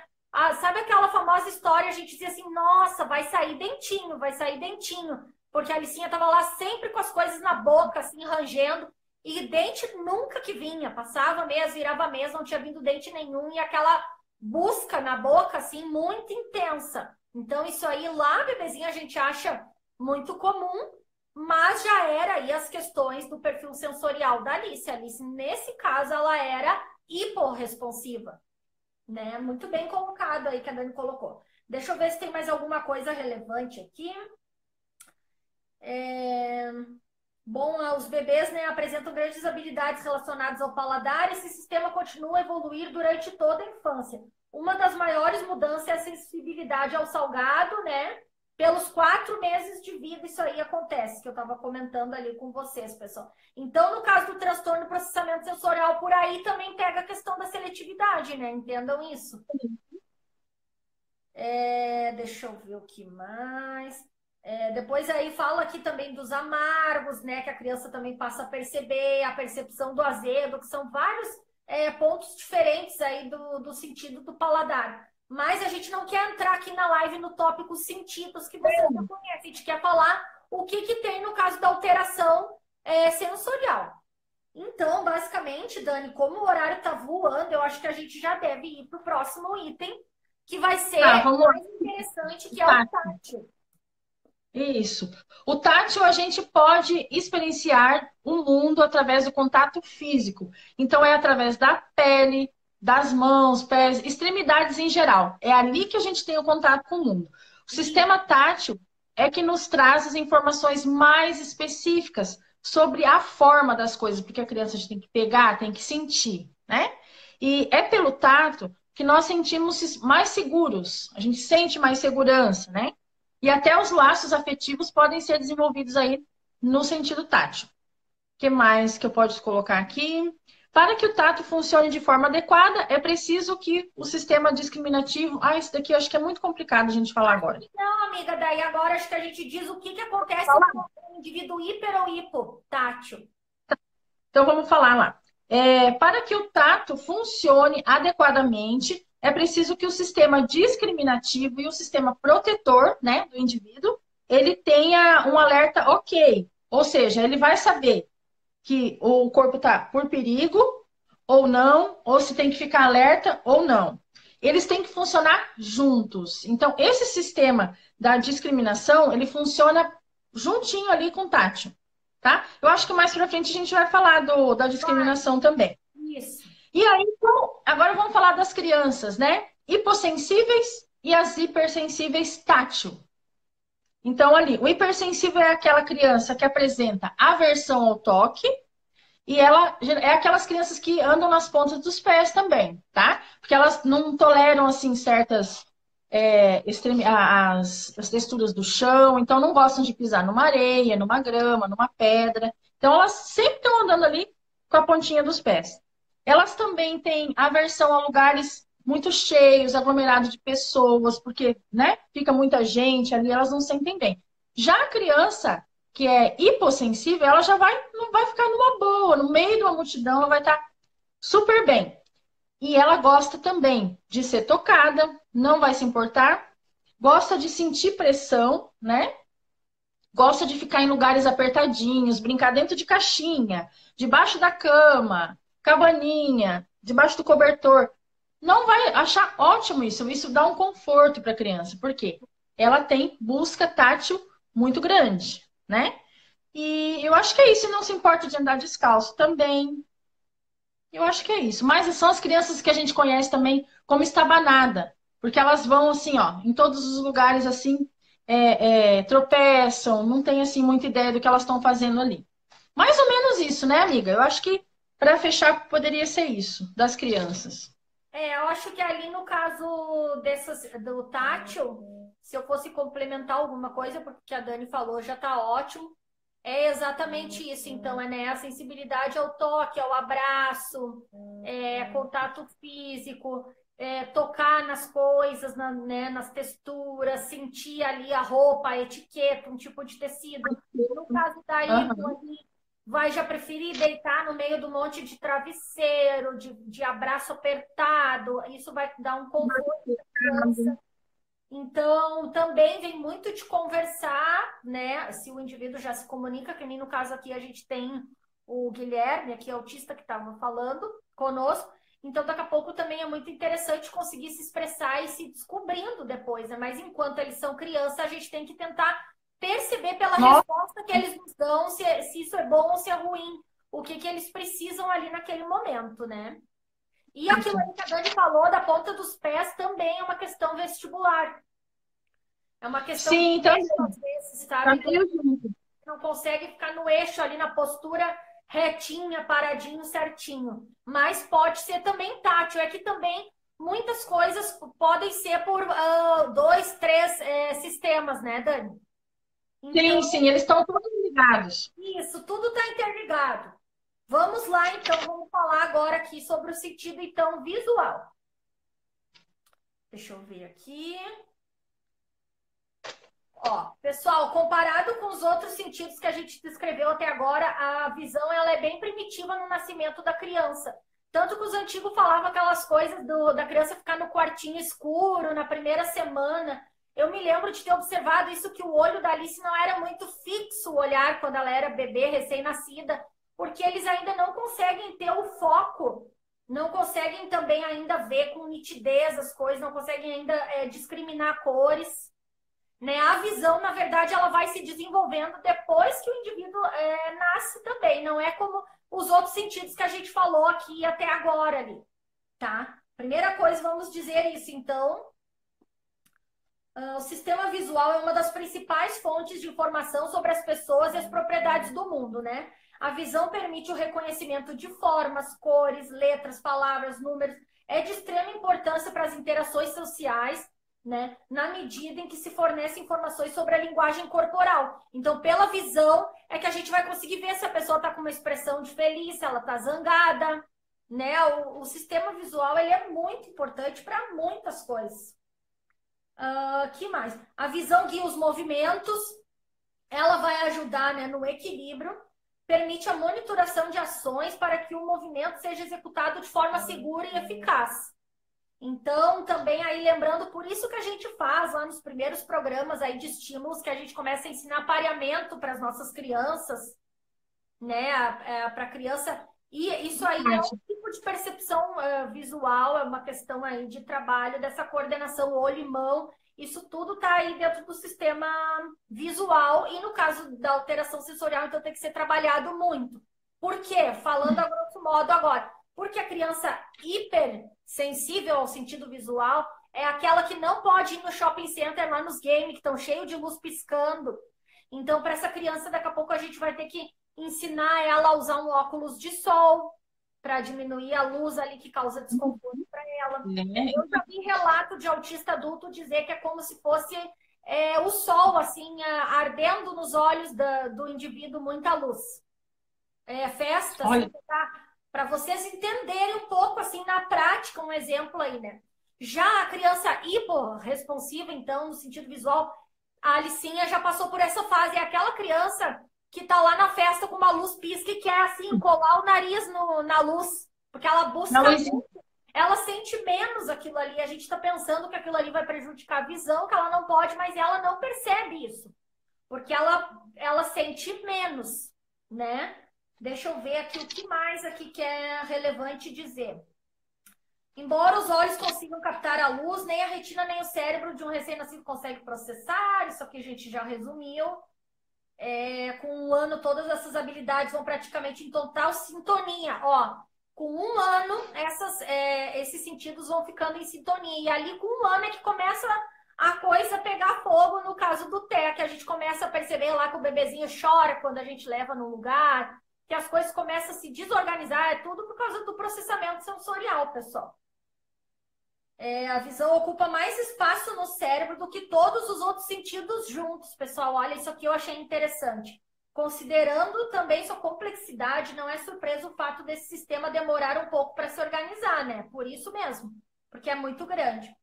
sabe aquela famosa história, a gente dizia assim, nossa, vai sair dentinho, vai sair dentinho. Porque a Alicinha tava lá sempre com as coisas na boca, assim, rangendo. E dente nunca que vinha, passava mês, virava mês, não tinha vindo dente nenhum, e aquela busca na boca, assim, muito intensa. Então, isso aí lá, bebezinha, a gente acha muito comum, mas já era aí as questões do perfil sensorial da Alice. A Alice, nesse caso, ela era hiporresponsiva, né? Muito bem colocado aí que a Dani colocou. Deixa eu ver se tem mais alguma coisa relevante aqui. Bom, os bebês, né, apresentam grandes habilidades relacionadas ao paladar e esse sistema continua a evoluir durante toda a infância. Uma das maiores mudanças é a sensibilidade ao salgado, né? Pelos 4 meses de vida isso aí acontece, que eu estava comentando ali com vocês, pessoal. Então, no caso do transtorno do processamento sensorial, por aí também pega a questão da seletividade, né? Entendam isso. Deixa eu ver o que mais... depois aí fala aqui também dos amargos, né? Que a criança também passa a perceber, a percepção do azedo, que são vários pontos diferentes aí do sentido do paladar. Mas a gente não quer entrar aqui na live no tópico sentidos que você já conhece. A gente quer falar o que tem no caso da alteração sensorial. Então, basicamente, Dani, como o horário está voando, eu acho que a gente já deve ir para o próximo item, que vai ser mais interessante, que é o tátil. Isso. O tátil a gente pode experienciar o mundo através do contato físico. Então, é através da pele, das mãos, pés, extremidades em geral. É ali que a gente tem o contato com o mundo. O sistema tátil é que nos traz as informações mais específicas sobre a forma das coisas, porque a criança a gente tem que pegar, tem que sentir, né? E é pelo tato que nós sentimos mais seguros, a gente sente mais segurança, né? E até os laços afetivos podem ser desenvolvidos aí no sentido tátil. O que mais que eu posso colocar aqui? Para que o tato funcione de forma adequada, é preciso que o sistema discriminativo... isso daqui eu acho que é muito complicado a gente falar agora. Não, amiga, daí agora acho que a gente diz o que acontece com o indivíduo hiper ou hipotátil. Então vamos falar lá. Para que o tato funcione adequadamente, é preciso que o sistema discriminativo e o sistema protetor, né, do indivíduo, ele tenha um alerta ok. Ou seja, ele vai saber que o corpo está por perigo ou não, ou se tem que ficar alerta ou não. Eles têm que funcionar juntos. Então, esse sistema da discriminação, ele funciona juntinho ali com o tátil, tá? Eu acho que mais para frente a gente vai falar da discriminação também. Isso. E aí, então, agora vamos falar das crianças, né? Hipossensíveis e as hipersensíveis tátil. Então, ali, o hipersensível é aquela criança que apresenta aversão ao toque e ela é aquelas crianças que andam nas pontas dos pés também, tá? Porque elas não toleram, assim, certas as texturas do chão, então não gostam de pisar numa areia, numa grama, numa pedra. Então, elas sempre estão andando ali com a pontinha dos pés. Elas também têm aversão a lugares muito cheios, aglomerados de pessoas, porque, né, fica muita gente ali, elas não sentem bem. Já a criança que é hipossensível, ela já não vai ficar numa boa, no meio de uma multidão, ela vai estar super bem. E ela gosta também de ser tocada, não vai se importar, gosta de sentir pressão, né? Gosta de ficar em lugares apertadinhos, brincar dentro de caixinha, debaixo da cama, cabaninha, debaixo do cobertor. Não vai achar ótimo isso. Isso dá um conforto para a criança. Por quê? Ela tem busca tátil muito grande, né? E eu acho que é isso. Não se importa de andar descalço também. Eu acho que é isso. Mas são as crianças que a gente conhece também como estabanada, porque elas vão assim, ó, em todos os lugares assim, tropeçam, não tem assim muita ideia do que elas estão fazendo ali. Mais ou menos isso, né, amiga? Eu acho que para fechar poderia ser isso das crianças. Eu acho que ali no caso do tátil, se eu fosse complementar alguma coisa, porque a Dani falou, já tá ótimo. É exatamente isso, então, né? A sensibilidade ao toque, ao abraço, contato físico, tocar nas coisas, né, nas texturas, sentir ali a roupa, a etiqueta, um tipo de tecido. No caso da hipo, Aham. ali, vai já preferir deitar no meio do monte de travesseiro, de abraço apertado, isso vai dar um conforto para a criança. Então, também vem muito de conversar, né? Se o indivíduo já se comunica, que nem no caso aqui a gente tem o Guilherme, aqui autista, que estava falando conosco. Então, daqui a pouco também é muito interessante conseguir se expressar e se descobrindo depois, né? Mas enquanto eles são crianças, a gente tem que tentar perceber pela Nossa, resposta que eles nos dão, se isso é bom ou se é ruim, o que eles precisam ali naquele momento, né? E aquilo aí que a Dani falou da ponta dos pés também é uma questão vestibular. É uma questão de sim, então eixo, às vezes, tá sabe? meio junto. Não consegue ficar no eixo ali na postura retinha, paradinho, certinho. Mas pode ser também tátil. É que também muitas coisas podem ser por dois, três sistemas, né, Dani? Então, Sim, sim, eles estão todos ligados. isso, tudo está interligado. Vamos lá, então, vamos falar agora aqui sobre o sentido, então, visual. Deixa eu ver aqui. Ó, pessoal, comparado com os outros sentidos que a gente descreveu até agora, a visão ela é bem primitiva no nascimento da criança. Tanto que os antigos falavam aquelas coisas da criança ficar no quartinho escuro na primeira semana. Eu me lembro de ter observado isso, que o olho da Alice não era muito fixo o olhar quando ela era bebê, recém-nascida, porque eles ainda não conseguem ter o foco, não conseguem também ainda ver com nitidez as coisas, não conseguem ainda discriminar cores. Né? A visão, na verdade, ela vai se desenvolvendo depois que o indivíduo nasce também. Não é como os outros sentidos que a gente falou aqui até agora ali, tá? Primeira coisa, vamos dizer isso, então. O sistema visual é uma das principais fontes de informação sobre as pessoas e as propriedades do mundo, né? A visão permite o reconhecimento de formas, cores, letras, palavras, números. É de extrema importância para as interações sociais, né? Na medida em que se fornece informações sobre a linguagem corporal. Então, pela visão, é que a gente vai conseguir ver se a pessoa está com uma expressão de feliz, se ela está zangada, né? O sistema visual ele é muito importante para muitas coisas. Que mais? A visão guia os movimentos, ela vai ajudar, né, no equilíbrio, permite a monitoração de ações para que o movimento seja executado de forma segura e eficaz. Então, também aí lembrando, por isso que a gente faz lá nos primeiros programas aí de estímulos, que a gente começa a ensinar pareamento para as nossas crianças, né, para a criança. E isso aí é um tipo de percepção visual, é uma questão aí de trabalho dessa coordenação olho e mão. Isso tudo está aí dentro do sistema visual e no caso da alteração sensorial, então tem que ser trabalhado muito. Por quê? Falando a grosso modo agora, porque a criança hipersensível ao sentido visual é aquela que não pode ir no shopping center lá nos games, que estão cheios de luz piscando. Então, para essa criança, daqui a pouco a gente vai ter que ensinar ela a usar um óculos de sol para diminuir a luz ali que causa desconforto para ela. Eu já vi relato de autista adulto dizer que é como se fosse o sol, assim, ardendo nos olhos do indivíduo, muita luz. Festas, para vocês entenderem um pouco, assim, na prática, um exemplo aí, né? Já a criança hiporresponsiva, então, no sentido visual, a Alicinha já passou por essa fase. É aquela criança que tá lá na festa com uma luz pisca e quer, assim, colar o nariz na luz. Porque ela busca muito. Ela sente menos aquilo ali. A gente tá pensando que aquilo ali vai prejudicar a visão, que ela não pode, mas ela não percebe isso. Porque ela sente menos, né? Deixa eu ver aqui o que mais aqui que é relevante dizer. Embora os olhos consigam captar a luz, nem a retina nem o cérebro de um recém-nascido consegue processar. Isso aqui a gente já resumiu. Com um ano, todas essas habilidades vão praticamente em total sintonia. Ó, Com 1 ano, esses sentidos vão ficando em sintonia. E ali, com 1 ano, é que começa a coisa pegar fogo, no caso do TEA, que a gente começa a perceber lá que o bebezinho chora quando a gente leva no lugar, que as coisas começam a se desorganizar, é tudo por causa do processamento sensorial, pessoal. A visão ocupa mais espaço no cérebro do que todos os outros sentidos juntos, pessoal. Olha, isso aqui eu achei interessante. Considerando também sua complexidade, não é surpresa o fato desse sistema demorar um pouco para se organizar, né? Por isso mesmo, porque é muito grande.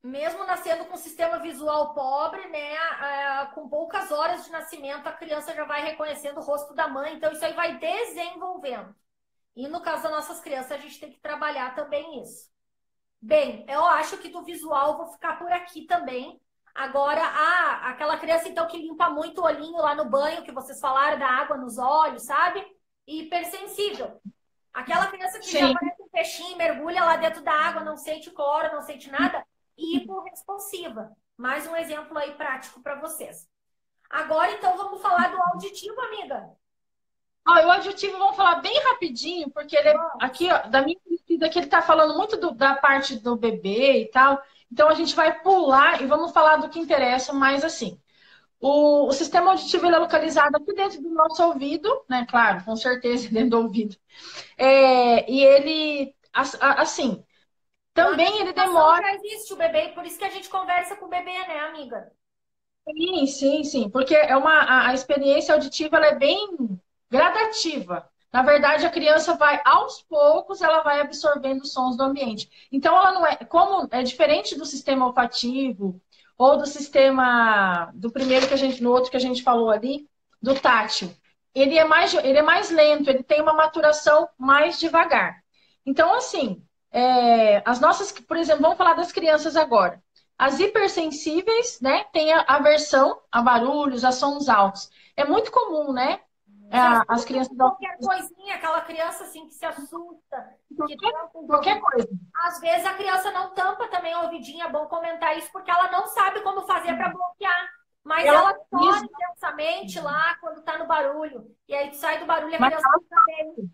Mesmo nascendo com um sistema visual pobre, né? Com poucas horas de nascimento, a criança já vai reconhecendo o rosto da mãe, então isso aí vai desenvolvendo. E no caso das nossas crianças, a gente tem que trabalhar também isso. Bem, eu acho que do visual vou ficar por aqui também. Agora, aquela criança, então, que limpa muito o olhinho lá no banho, que vocês falaram, da água nos olhos, sabe? E hipersensível. Aquela criança que já parece um peixinho, mergulha lá dentro da água, não sente cloro, não sente nada, e hiporresponsiva. Mais um exemplo aí prático para vocês. Agora, então, vamos falar do auditivo, amiga. O auditivo, vamos falar bem rapidinho, porque ele aqui, ó, da minha pesquisa, aqui ele está falando muito da parte do bebê e tal. Então a gente vai pular e vamos falar do que interessa mais assim. O sistema auditivo ele é localizado aqui dentro do nosso ouvido, né? Claro, com certeza dentro do ouvido. E ele, assim, também ele demora. Já existe o bebê, por isso que a gente conversa com o bebê, né, amiga? Sim, porque a experiência auditiva ela é bem gradativa. Na verdade, a criança vai, aos poucos, ela vai absorvendo os sons do ambiente. Então, ela não é, como é diferente do sistema olfativo ou do sistema do primeiro no outro que a gente falou ali, do tátil. Ele é mais lento, ele tem uma maturação mais devagar. Então, assim, as nossas, por exemplo, vamos falar das crianças agora. As hipersensíveis, né, têm aversão a barulhos, a sons altos. É muito comum, né? As crianças. Qualquer coisinha, aquela criança assim que se assusta. Qualquer coisa. Às vezes a criança não tampa também o ouvidinho, é bom comentar isso, porque ela não sabe como fazer para bloquear. Mas ela chora intensamente lá quando está no barulho. E aí sai do barulho e a criança fica bem.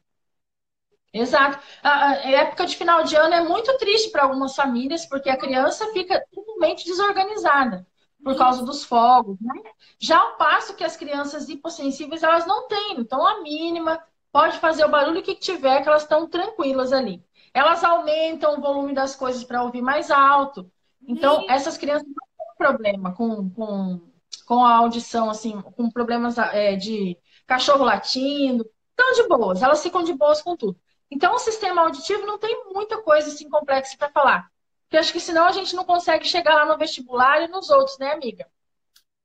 Exato. A época de final de ano é muito triste para algumas famílias, porque a criança fica totalmente desorganizada por causa dos fogos, né? Já ao passo que as crianças hipossensíveis, elas não têm, então a mínima pode fazer o barulho que tiver, que elas estão tranquilas ali. Elas aumentam o volume das coisas para ouvir mais alto. Então, essas crianças não têm problema com a audição, assim, com problemas de cachorro latindo. Estão de boas, elas ficam de boas com tudo. Então, o sistema auditivo não tem muita coisa assim complexa para falar. Porque acho que senão a gente não consegue chegar lá no vestibular e nos outros, né, amiga?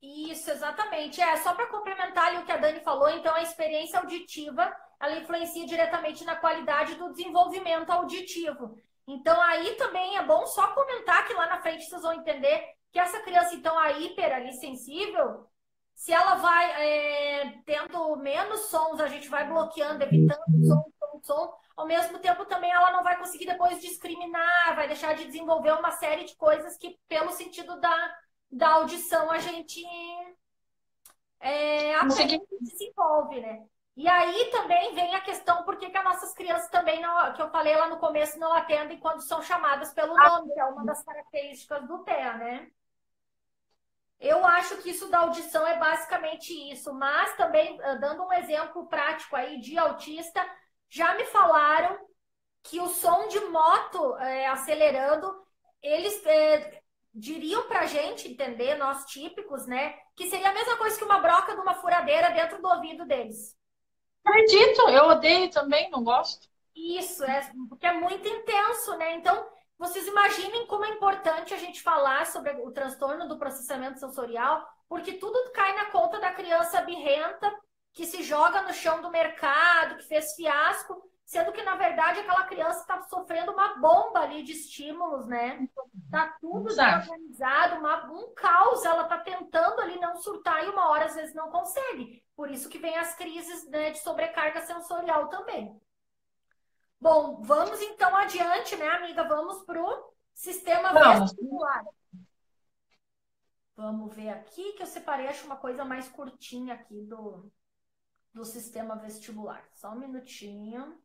Isso, exatamente. Só para complementar ali o que a Dani falou, então a experiência auditiva, ela influencia diretamente na qualidade do desenvolvimento auditivo. Então, aí também é bom só comentar que lá na frente vocês vão entender que essa criança, então, a hiper ali sensível, se ela vai tendo menos sons, a gente vai bloqueando, evitando som. Ao mesmo tempo, também ela não vai conseguir depois discriminar, vai deixar de desenvolver uma série de coisas que, pelo sentido da audição, a gente desenvolve, né? E aí também vem a questão por que as nossas crianças também, que eu falei lá no começo, não atendem quando são chamadas pelo nome, que é uma das características do TEA, né? Eu acho que isso da audição é basicamente isso, mas também, dando um exemplo prático aí de autista, já me falaram que o som de moto acelerando, eles diriam pra gente entender, nós típicos, né, que seria a mesma coisa que uma broca de uma furadeira dentro do ouvido deles. Acredito, eu odeio também, não gosto. Isso, porque é muito intenso, né? Então, vocês imaginem como é importante a gente falar sobre o transtorno do processamento sensorial, porque tudo cai na conta da criança birrenta que se joga no chão do mercado, que fez fiasco, sendo que, na verdade, aquela criança está sofrendo uma bomba ali de estímulos, né? Tá tudo desorganizado, um caos, ela tá tentando ali não surtar e uma hora, às vezes, não consegue. Por isso que vem as crises, né, de sobrecarga sensorial também. Bom, vamos então adiante, né, amiga? Vamos pro sistema vestibular. Vamos ver aqui, que eu separei, acho uma coisa mais curtinha aqui do sistema vestibular. Só um minutinho.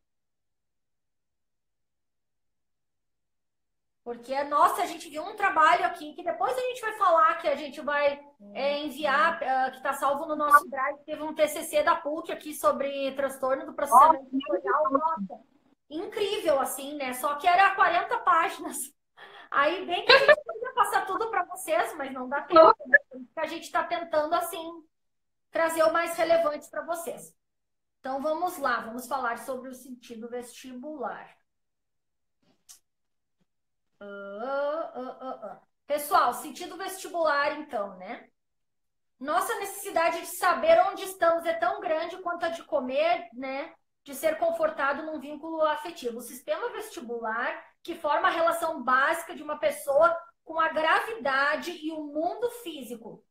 Porque, nossa, a gente viu um trabalho aqui que depois a gente vai falar que a gente vai enviar, que está salvo no nosso Drive. Teve um TCC da PUC aqui sobre transtorno do processamento sensorial. Nossa, incrível, assim, né? Só que era 40 páginas. Aí, bem que a gente podia passar tudo para vocês, mas não dá tempo, né? Porque a gente está tentando, assim, trazer o mais relevante para vocês. Então, vamos lá, vamos falar sobre o sentido vestibular. Pessoal, sentido vestibular, então, né? Nossa necessidade de saber onde estamos é tão grande quanto a de comer, né? De ser confortado num vínculo afetivo. O sistema vestibular, que forma a relação básica de uma pessoa com a gravidade e o mundo físico.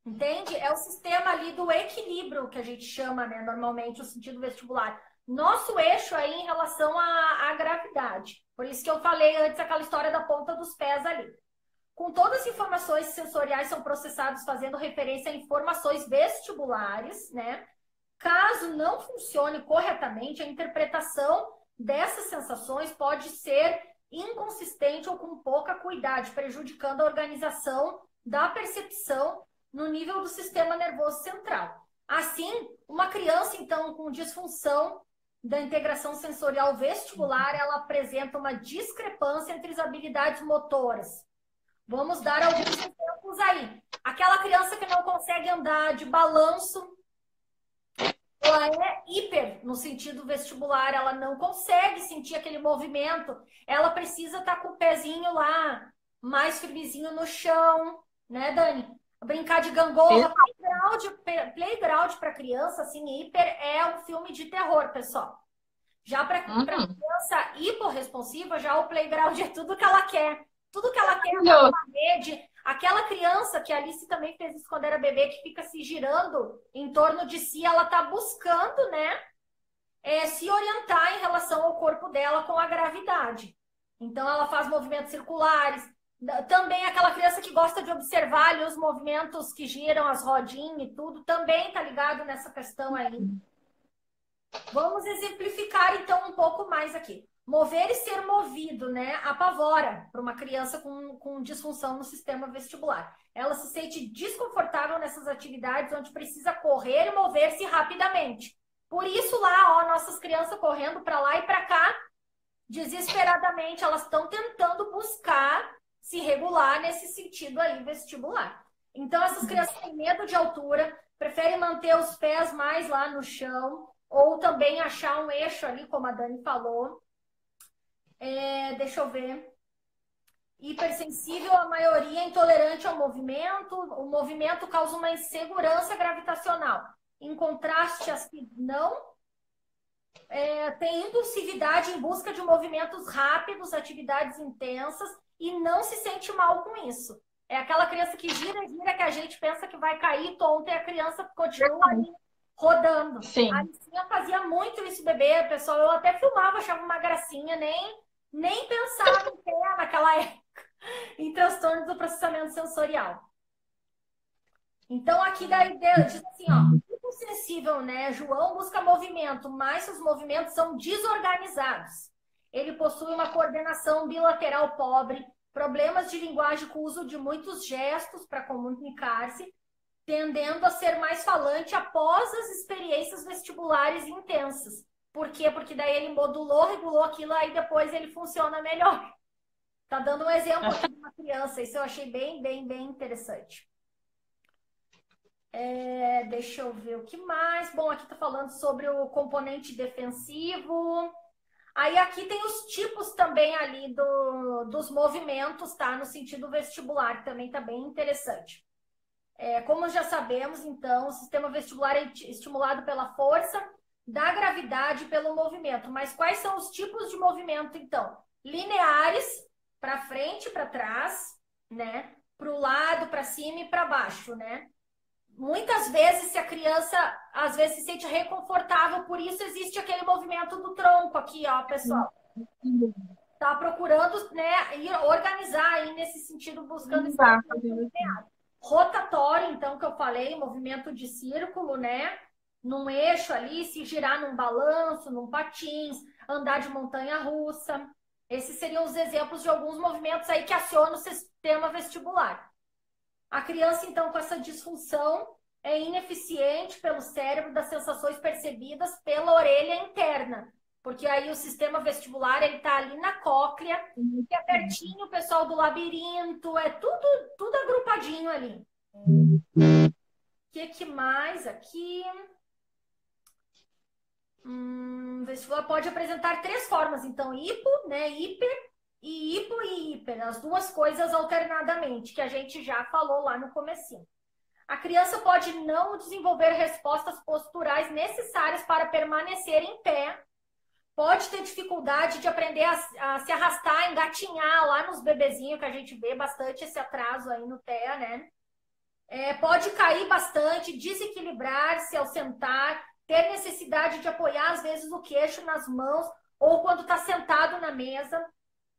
Entende? É o sistema ali do equilíbrio que a gente chama, né? Normalmente, o sentido vestibular. Nosso eixo aí em relação à gravidade. Por isso que eu falei antes aquela história da ponta dos pés ali. Com todas as informações sensoriais são processadas fazendo referência a informações vestibulares, né? Caso não funcione corretamente, a interpretação dessas sensações pode ser inconsistente ou com pouca acuidade, prejudicando a organização da percepção no nível do sistema nervoso central. Assim, uma criança, então, com disfunção da integração sensorial vestibular, ela apresenta uma discrepância entre as habilidades motoras. Vamos dar alguns exemplos aí. Aquela criança que não consegue andar de balanço, ela é hiper no sentido vestibular, ela não consegue sentir aquele movimento, ela precisa estar com o pezinho lá, mais firmezinho no chão, né, Dani? Brincar de gangorra, playground para criança, assim, hiper é um filme de terror, pessoal. Já para criança hiporresponsiva, já o playground é tudo que ela quer. Tudo que ela quer é uma parede. Aquela criança que a Alice também fez isso quando era bebê, que fica se girando em torno de si, ela está buscando, né, se orientar em relação ao corpo dela com a gravidade. Então, ela faz movimentos circulares. Também aquela criança que gosta de observar ali os movimentos que giram, as rodinhas e tudo, também está ligado nessa questão aí. Vamos exemplificar, então, um pouco mais aqui. Mover e ser movido, né, apavora para uma criança com disfunção no sistema vestibular. Ela se sente desconfortável nessas atividades onde precisa correr e mover-se rapidamente. Por isso lá, ó, nossas crianças correndo para lá e para cá, desesperadamente, elas estão tentando buscar se regular nesse sentido aí vestibular. Então, essas crianças têm medo de altura, preferem manter os pés mais lá no chão, ou também achar um eixo ali, como a Dani falou. Deixa eu ver. Hipersensível, a maioria é intolerante ao movimento. O movimento causa uma insegurança gravitacional. Em contraste, as que não têm impulsividade em busca de movimentos rápidos, atividades intensas, e não se sente mal com isso. É aquela criança que gira, que a gente pensa que vai cair tonta e a criança continua ali rodando. Sim. A Alicinha fazia muito isso, bebê, pessoal. Eu até filmava, achava uma gracinha, nem pensava em ter naquela época em transtorno do processamento sensorial. Então, aqui daí diz assim, ó, hipossensível, né? João busca movimento, mas seus movimentos são desorganizados. Ele possui uma coordenação bilateral pobre, problemas de linguagem com o uso de muitos gestos para comunicar-se, tendendo a ser mais falante após as experiências vestibulares intensas. Por quê? Porque daí ele modulou, regulou aquilo, aí depois ele funciona melhor. Tá dando um exemplo aqui de uma criança, isso eu achei bem interessante. Deixa eu ver o que mais. Bom, aqui tá falando sobre o componente defensivo. Aí aqui tem os tipos também ali dos movimentos, tá? No sentido vestibular, que também tá bem interessante. Como já sabemos, então, o sistema vestibular é estimulado pela força da gravidade e pelo movimento. Mas quais são os tipos de movimento, então? Lineares, para frente e para trás, né? Para o lado, para cima e para baixo, né? Muitas vezes, se a criança, às vezes, se sente reconfortável, por isso existe aquele movimento do tronco aqui, ó, pessoal. Tá procurando, né, organizar aí nesse sentido, buscando esse movimento linear. Rotatório, então, que eu falei, movimento de círculo, né? num eixo ali, se girar num balanço, num patins, andar de montanha-russa. Esses seriam os exemplos de alguns movimentos aí que acionam o sistema vestibular. A criança, então, com essa disfunção, é ineficiente pelo cérebro das sensações percebidas pela orelha interna, porque aí o sistema vestibular ele está ali na cóclea, que é pertinho, o pessoal do labirinto, é tudo agrupadinho ali. O que mais aqui? O vestibular pode apresentar 3 formas, então, hipo, né, hiper, e hipo e hiper, as 2 coisas alternadamente, que a gente já falou lá no comecinho. A criança pode não desenvolver respostas posturais necessárias para permanecer em pé, pode ter dificuldade de aprender a se arrastar, engatinhar lá nos bebezinhos, que a gente vê bastante esse atraso aí no TEA, né? Pode cair bastante, desequilibrar-se ao sentar, ter necessidade de apoiar, às vezes, o queixo nas mãos, ou quando está sentado na mesa,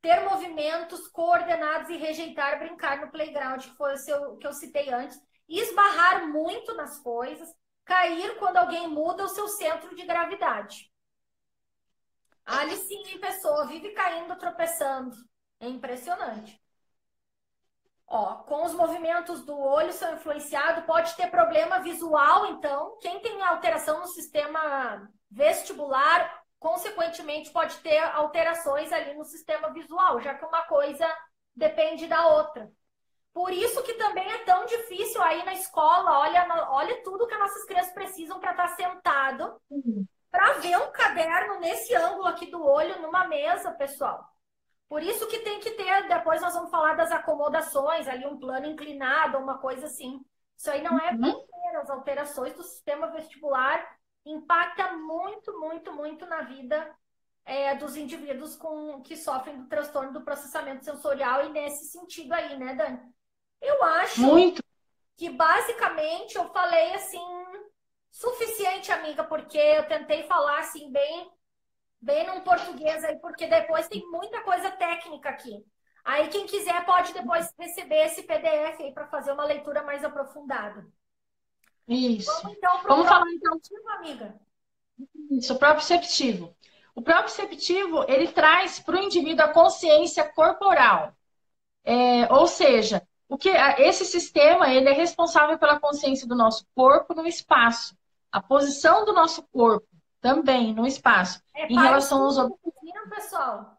ter movimentos coordenados e rejeitar brincar no playground, que foi o que eu citei antes, esbarrar muito nas coisas, cair quando alguém muda o seu centro de gravidade. Ali sim, pessoa vive caindo, tropeçando. É impressionante. Ó, com os movimentos do olho são influenciados, pode ter problema visual, então. Quem tem alteração no sistema vestibular, consequentemente, pode ter alterações ali no sistema visual, já que uma coisa depende da outra. Por isso que também é tão difícil aí na escola, olha tudo que as nossas crianças precisam para estar sentado, para ver um caderno nesse ângulo aqui do olho, numa mesa, pessoal. Por isso que tem que ter, depois nós vamos falar das acomodações, ali um plano inclinado, uma coisa assim. Isso aí não é besteira, as alterações do sistema vestibular impactam muito, muito, muito na vida dos indivíduos que sofrem do transtorno do processamento sensorial e nesse sentido aí, né, Dani? Eu acho que basicamente eu falei assim, suficiente, amiga, porque eu tentei falar assim bem num português aí, porque depois tem muita coisa técnica aqui. Aí quem quiser pode depois receber esse PDF aí para fazer uma leitura mais aprofundada. Isso. Vamos então para o proprioceptivo, amiga. Isso, o proprioceptivo. O proprioceptivo, ele traz para o indivíduo a consciência corporal. Ou seja, esse sistema ele é responsável pela consciência do nosso corpo no espaço. A posição do nosso corpo também no espaço. Em relação aos objetos. Pessoal.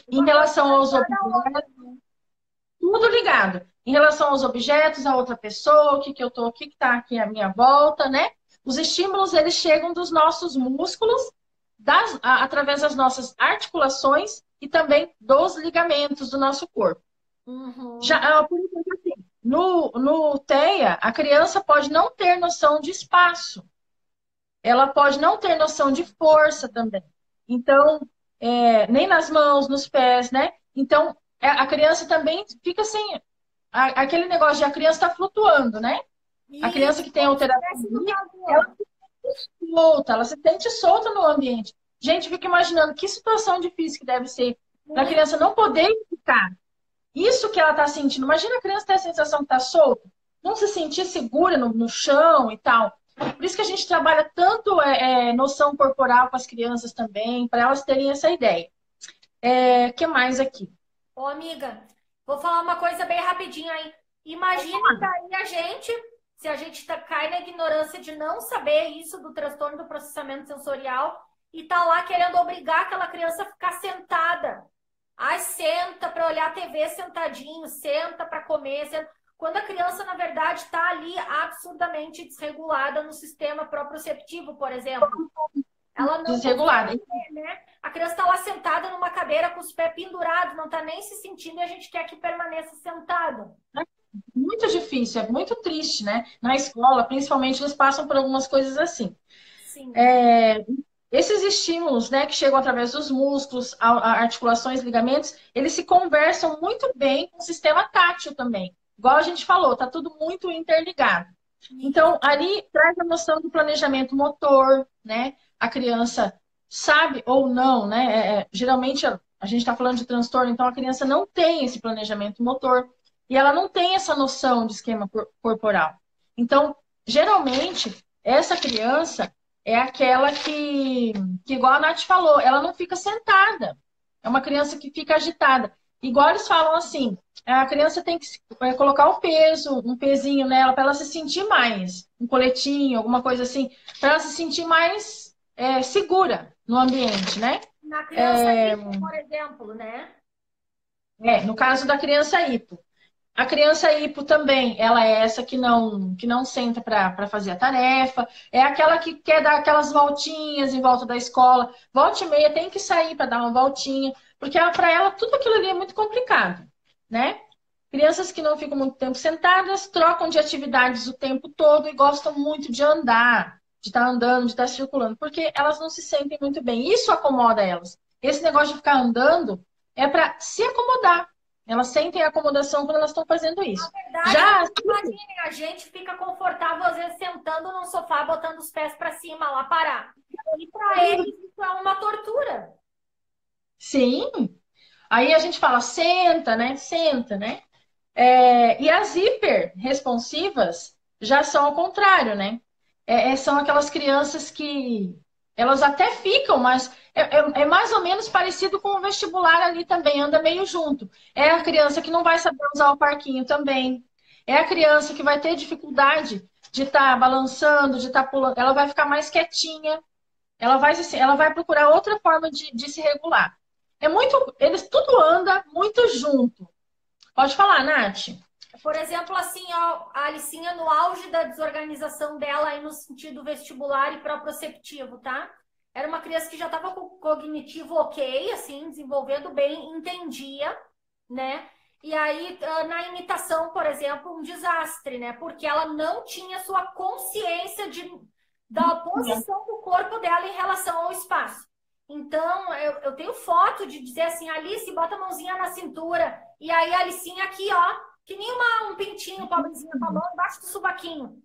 Em relação aos objetos. Tudo ligado. Em relação aos objetos, a outra pessoa, o que está aqui à minha volta, né? Os estímulos, eles chegam dos nossos músculos, através das nossas articulações e também dos ligamentos do nosso corpo. Por exemplo, assim, no TEA, a criança pode não ter noção de espaço. Ela pode não ter noção de força também. Então, nem nas mãos, nos pés, né? Então, a criança também fica assim, aquele negócio de a criança está flutuando, né? Isso, a criança que tem alteração, ela se sente solta, ela se sente solta no ambiente. Gente, fica imaginando que situação difícil que deve ser para a criança não poder ficar. Isso que ela está sentindo. Imagina a criança ter a sensação que está solta, não se sentir segura no chão e tal. Por isso que a gente trabalha tanto noção corporal com as crianças também, para elas terem essa ideia. O que mais aqui? Ô, amiga, vou falar uma coisa bem rapidinho aí. Imagina daí se a gente cai na ignorância de não saber isso do transtorno do processamento sensorial e tá lá querendo obrigar aquela criança a ficar sentada. Ai, senta para olhar a TV sentadinho, senta para comer, quando a criança, na verdade, está ali absurdamente desregulada no sistema proprioceptivo, por exemplo. Ela não desregulada. Né? A criança está lá sentada numa cadeira com os pés pendurados, não está nem se sentindo e a gente quer que permaneça sentado. Muito difícil, é muito triste, né? Na escola, principalmente, eles passam por algumas coisas assim. Sim. Esses estímulos, né, que chegam através dos músculos, articulações, ligamentos, eles se conversam muito bem com o sistema tátil também. Igual a gente falou, tá tudo muito interligado. Então, ali traz a noção do planejamento motor, né? A criança sabe ou não, né? Geralmente a gente está falando de transtorno, então a criança não tem esse planejamento motor e ela não tem essa noção de esquema corporal. Então, geralmente, essa criança é aquela que, igual a Nath falou, ela não fica sentada. É uma criança que fica agitada. Igual eles falam assim, a criança tem que colocar o peso, um pezinho nela, para ela se sentir mais, um coletinho, alguma coisa assim, para ela se sentir mais segura no ambiente, né? Na criança hipo, por exemplo, né? No caso da criança hipo. A criança hipo também, ela é essa que não senta para fazer a tarefa, é aquela que quer dar aquelas voltinhas em volta da escola, volta e meia tem que sair para dar uma voltinha, porque para ela tudo aquilo ali é muito complicado, né? Crianças que não ficam muito tempo sentadas, trocam de atividades o tempo todo e gostam muito de andar, de estar andando, de estar circulando, porque elas não se sentem muito bem. Isso acomoda elas. Esse negócio de ficar andando é para se acomodar. Elas sentem acomodação quando elas estão fazendo isso. Na verdade, Já imagine, a gente fica confortável, às vezes, sentando no sofá, botando os pés para cima, lá parar. E para eles, isso é uma tortura. sim, aí a gente fala senta, né? Senta, né? E as hiperresponsivas já são ao contrário, né? São aquelas crianças que elas até ficam, mas é mais ou menos parecido com o vestibular ali também, anda meio junto. É a criança que não vai saber usar o parquinho também. É a criança que vai ter dificuldade de estar balançando, de estar pulando. Ela vai ficar mais quietinha. Ela vai procurar outra forma de se regular. Eles tudo anda muito junto. Pode falar, Nath. Por exemplo, assim, ó, a Alicinha no auge da desorganização dela aí no sentido vestibular e proprioceptivo, tá? Era uma criança que já estava com o cognitivo ok, assim, desenvolvendo bem, entendia, né? E aí, na imitação, por exemplo, um desastre, né? Porque ela não tinha sua consciência da posição do corpo dela em relação ao espaço. Então, eu tenho foto de dizer assim, Alice, bota a mãozinha na cintura. E aí, a Alicinha aqui, ó, que nem um pintinho, pobrezinha, com a mão embaixo do subaquinho.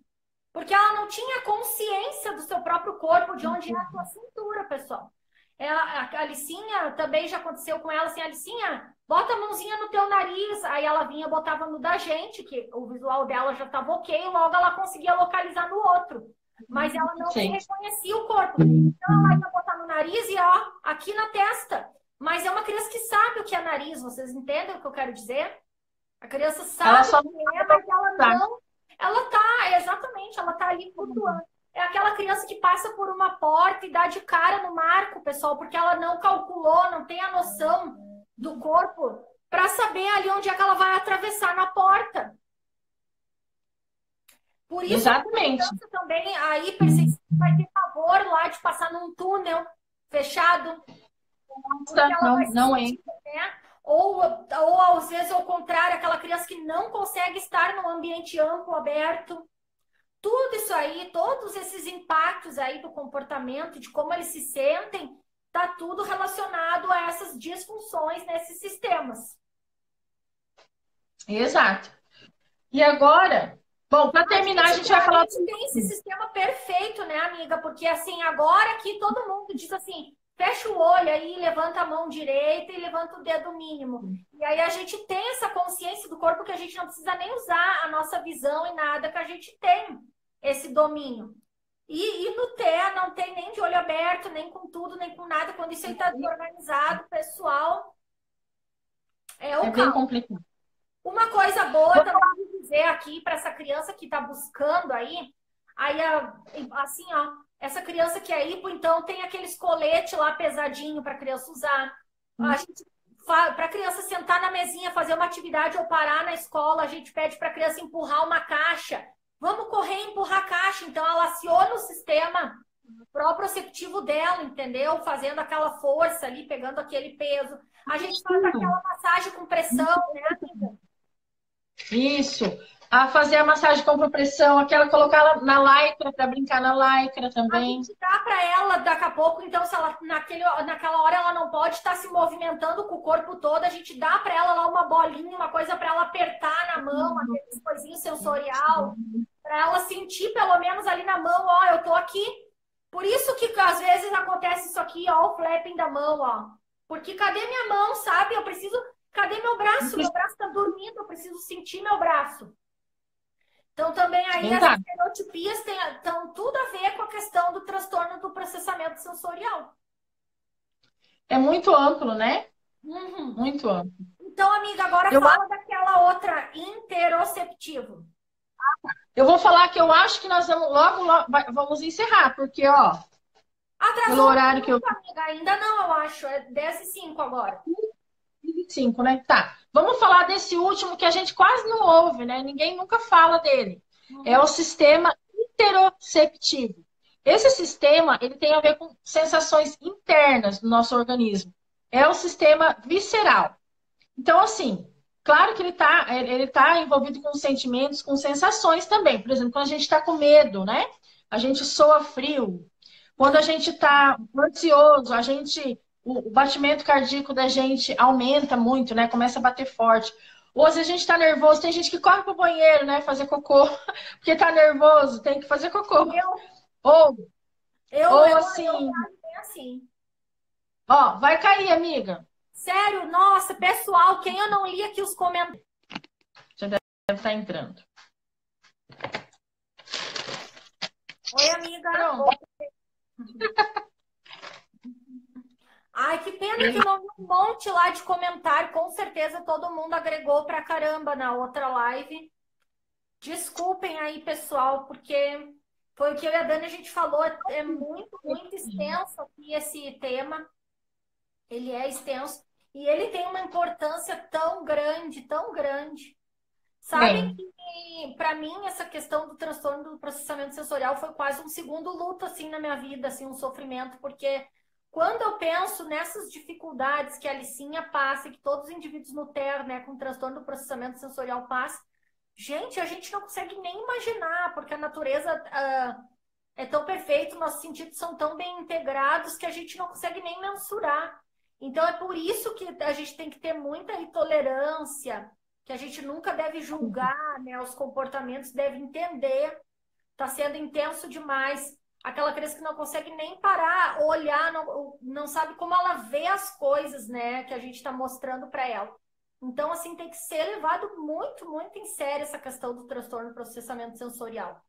Porque ela não tinha consciência do seu próprio corpo, de onde é a sua cintura, pessoal. A Alicinha também já aconteceu com ela assim, Alicinha, bota a mãozinha no teu nariz. Aí ela vinha, botava no da gente, que o visual dela já estava ok, logo ela conseguia localizar no outro. Mas ela não se reconhecia o corpo. Então ela ia botar no nariz e ó, aqui na testa. Mas é uma criança que sabe o que é nariz, vocês entendem o que eu quero dizer? A criança sabe o que é, mas ela não. Ela tá, exatamente, ela tá ali flutuando. É aquela criança que passa por uma porta e dá de cara no marco, pessoal, porque ela não calculou, não tem a noção do corpo para saber ali onde é que ela vai atravessar na porta. Por isso, exatamente. A criança também, a hipersensível vai ter pavor lá de passar num túnel fechado. Não é. Né? Ou às vezes ao contrário, aquela criança que não consegue estar num ambiente amplo, aberto. Tudo isso aí, todos esses impactos aí do comportamento, de como eles se sentem, tá tudo relacionado a essas disfunções nesses sistemas. Exato. E agora, bom, para terminar, a gente vai falar. A gente tem esse sistema perfeito, né, amiga? Porque assim, agora aqui todo mundo diz assim, fecha o olho aí, levanta a mão direita e levanta o dedo mínimo. E aí a gente tem essa consciência do corpo que a gente não precisa nem usar a nossa visão e nada, que a gente tem esse domínio. E no TEA não tem nem de olho aberto, nem com tudo, nem com nada. Quando isso aí está desorganizado, pessoal, é o bem complicado. Uma coisa boa também de dizer aqui para essa criança que está buscando aí assim, ó, essa criança que é hipo, então tem aqueles coletes lá pesadinho para a criança usar. A gente, para a criança sentar na mesinha, fazer uma atividade ou parar na escola, a gente pede para a criança empurrar uma caixa. Vamos correr e empurrar a caixa. Então, ela aciona o sistema proprioceptivo dela, entendeu? Fazendo aquela força ali, pegando aquele peso. A gente faz aquela massagem com pressão, né, amiga? Isso. A fazer a massagem com pressão, aquela colocar ela na lycra, para brincar na lycra também. A gente dá para ela daqui a pouco, então, se ela naquela hora ela não pode estar se movimentando com o corpo todo, a gente dá para ela lá uma bolinha, uma coisa para ela apertar na mão, aquele coisinho sensorial, para ela sentir pelo menos ali na mão, ó, eu tô aqui. Por isso que às vezes acontece isso aqui, ó, o flapping da mão, ó. Porque cadê minha mão, sabe? Eu preciso, cadê meu braço? Meu braço tá dormindo, eu preciso sentir meu braço. Então, também aí as estereotipias estão tudo a questão do transtorno do processamento sensorial. É muito amplo, né? Uhum. Muito amplo. Então, amiga, agora fala daquela outra, interoceptivo. Eu vou falar que eu acho que nós vamos logo vamos encerrar, porque, ó, pelo Atrasou um horário que eu... pouco, amiga. Ainda não, eu acho. É 10h05 agora. 25, né? Tá. Vamos falar desse último que a gente quase não ouve, né? Ninguém nunca fala dele. É o sistema interoceptivo. Esse sistema, ele tem a ver com sensações internas do nosso organismo. É o sistema visceral. Então, assim, claro que ele tá envolvido com sentimentos, com sensações também. Por exemplo, quando a gente está com medo, né? A gente soa frio. Quando a gente está ansioso, o batimento cardíaco da gente aumenta muito, né? Começa a bater forte. Ou às vezes a gente está nervoso, tem gente que corre pro banheiro, né? Fazer cocô, porque está nervoso, tem que fazer cocô. Ou, ou assim, eu bem assim. ó, vai cair, amiga. Sério, nossa, pessoal, quem eu não li aqui os comentários? Já deve estar entrando. Oi, amiga. Pronto. Ai, que pena que não vi um monte lá de comentário. Com certeza todo mundo agregou pra caramba na outra live. Desculpem aí, pessoal, porque foi o que eu e a Dani a gente falou. É muito, muito extenso aqui esse tema. Ele é extenso. E ele tem uma importância tão grande, tão grande. Sabem que, para mim, essa questão do transtorno do processamento sensorial foi quase um segundo luto, assim, na minha vida, assim, um sofrimento, porque quando eu penso nessas dificuldades que a Alicinha passa, e que todos os indivíduos no TER, né, com transtorno do processamento sensorial passam, gente, a gente não consegue nem imaginar, porque a natureza é tão perfeita, nossos sentidos são tão bem integrados que a gente não consegue nem mensurar. Então, é por isso que a gente tem que ter muita intolerância, que a gente nunca deve julgar, né, os comportamentos, deve entender. Está sendo intenso demais. Aquela criança que não consegue nem parar, olhar, não sabe como ela vê as coisas, né, que a gente está mostrando para ela. Então, assim, tem que ser levado muito, muito em sério essa questão do transtorno do processamento sensorial.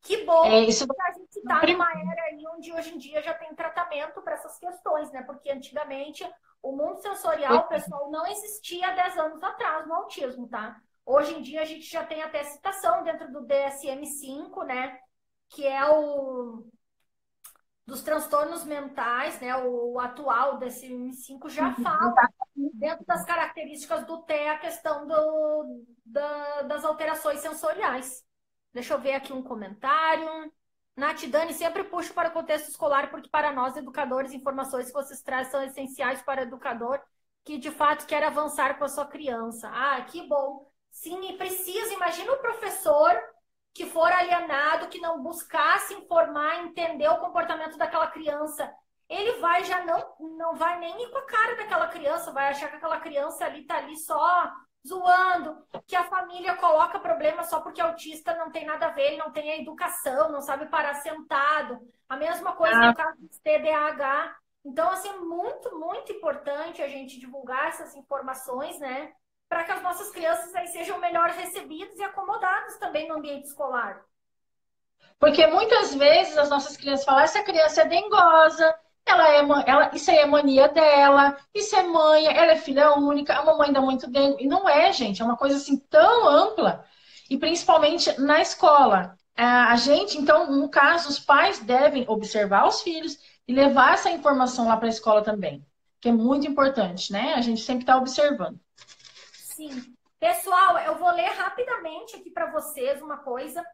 Que bom que a gente está numa era aí onde hoje em dia já tem tratamento para essas questões, né? Porque antigamente o mundo sensorial, pessoal, não existia há 10 anos atrás no autismo, tá? Hoje em dia a gente já tem até citação dentro do DSM-5, né? Que é dos transtornos mentais, né? O atual DSM-5 já fala dentro das características do TEA a questão das alterações sensoriais. Deixa eu ver aqui um comentário. Nath Dani, sempre puxo para o contexto escolar, porque para nós, educadores, informações que vocês trazem são essenciais para o educador que, de fato, quer avançar com a sua criança. Ah, que bom. Sim, e precisa. Imagina o professor que for alienado, que não buscasse informar, entender o comportamento daquela criança. Ele vai já não vai nem ir com a cara daquela criança, vai achar que aquela criança ali está ali só zoando, que a família coloca problema só porque autista não tem nada a ver, ele não tem a educação, não sabe parar sentado. A mesma coisa no caso do TDAH. Então, assim, muito, muito importante a gente divulgar essas informações, né? Para que as nossas crianças aí sejam melhor recebidas e acomodadas também no ambiente escolar. Porque muitas vezes as nossas crianças falam, essa criança é dengosa, isso aí é mania dela, isso é manha, ela é filha única, a mamãe dá muito dengo. E não é, gente, é uma coisa assim tão ampla, e principalmente na escola. A gente, então, no caso, os pais devem observar os filhos e levar essa informação lá para a escola também, que é muito importante, né? A gente sempre está observando. Sim. Pessoal, eu vou ler rapidamente aqui para vocês uma coisa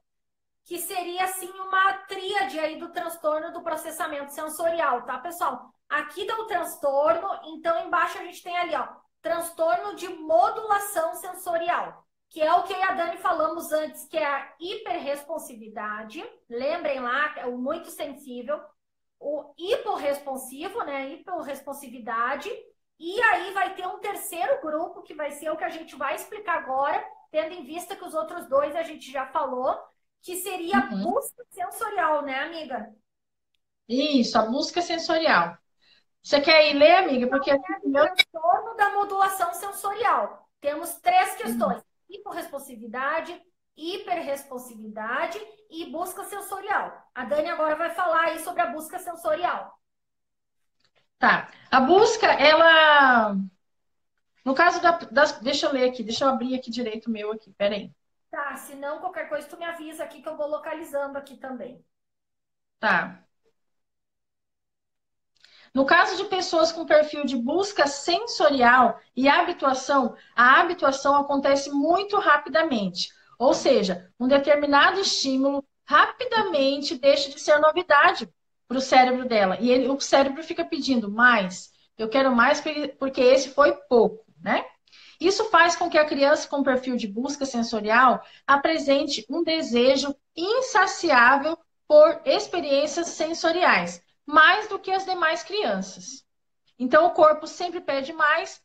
que seria, assim, uma tríade aí do transtorno do processamento sensorial, tá, pessoal? Aqui dá o transtorno, então embaixo a gente tem ali, ó, transtorno de modulação sensorial, que é o que eu e a Dani falamos antes, que é a hiperresponsividade, lembrem lá, é o muito sensível, o hiporresponsivo, né, hiporresponsividade, e aí vai ter um terceiro grupo, que vai ser o que a gente vai explicar agora, tendo em vista que os outros dois a gente já falou, que seria a busca sensorial, né, amiga? Isso, a busca sensorial. Você quer ir ler, amiga? Porque é o transtorno da modulação sensorial. Temos 3 questões: hiporresponsividade, hiperresponsividade e busca sensorial. A Dani agora vai falar aí sobre a busca sensorial. Tá. A busca, ela... No caso deixa eu ler aqui, deixa eu abrir aqui direito o meu aqui, peraí. Tá, se não, qualquer coisa tu me avisa aqui que eu vou localizando aqui também. Tá. No caso de pessoas com perfil de busca sensorial e habituação, a habituação acontece muito rapidamente. Ou seja, um determinado estímulo rapidamente deixa de ser novidade para o cérebro dela. E o cérebro fica pedindo mais. Eu quero mais porque esse foi pouco, né? Isso faz com que a criança com perfil de busca sensorial apresente um desejo insaciável por experiências sensoriais, mais do que as demais crianças. Então, o corpo sempre pede mais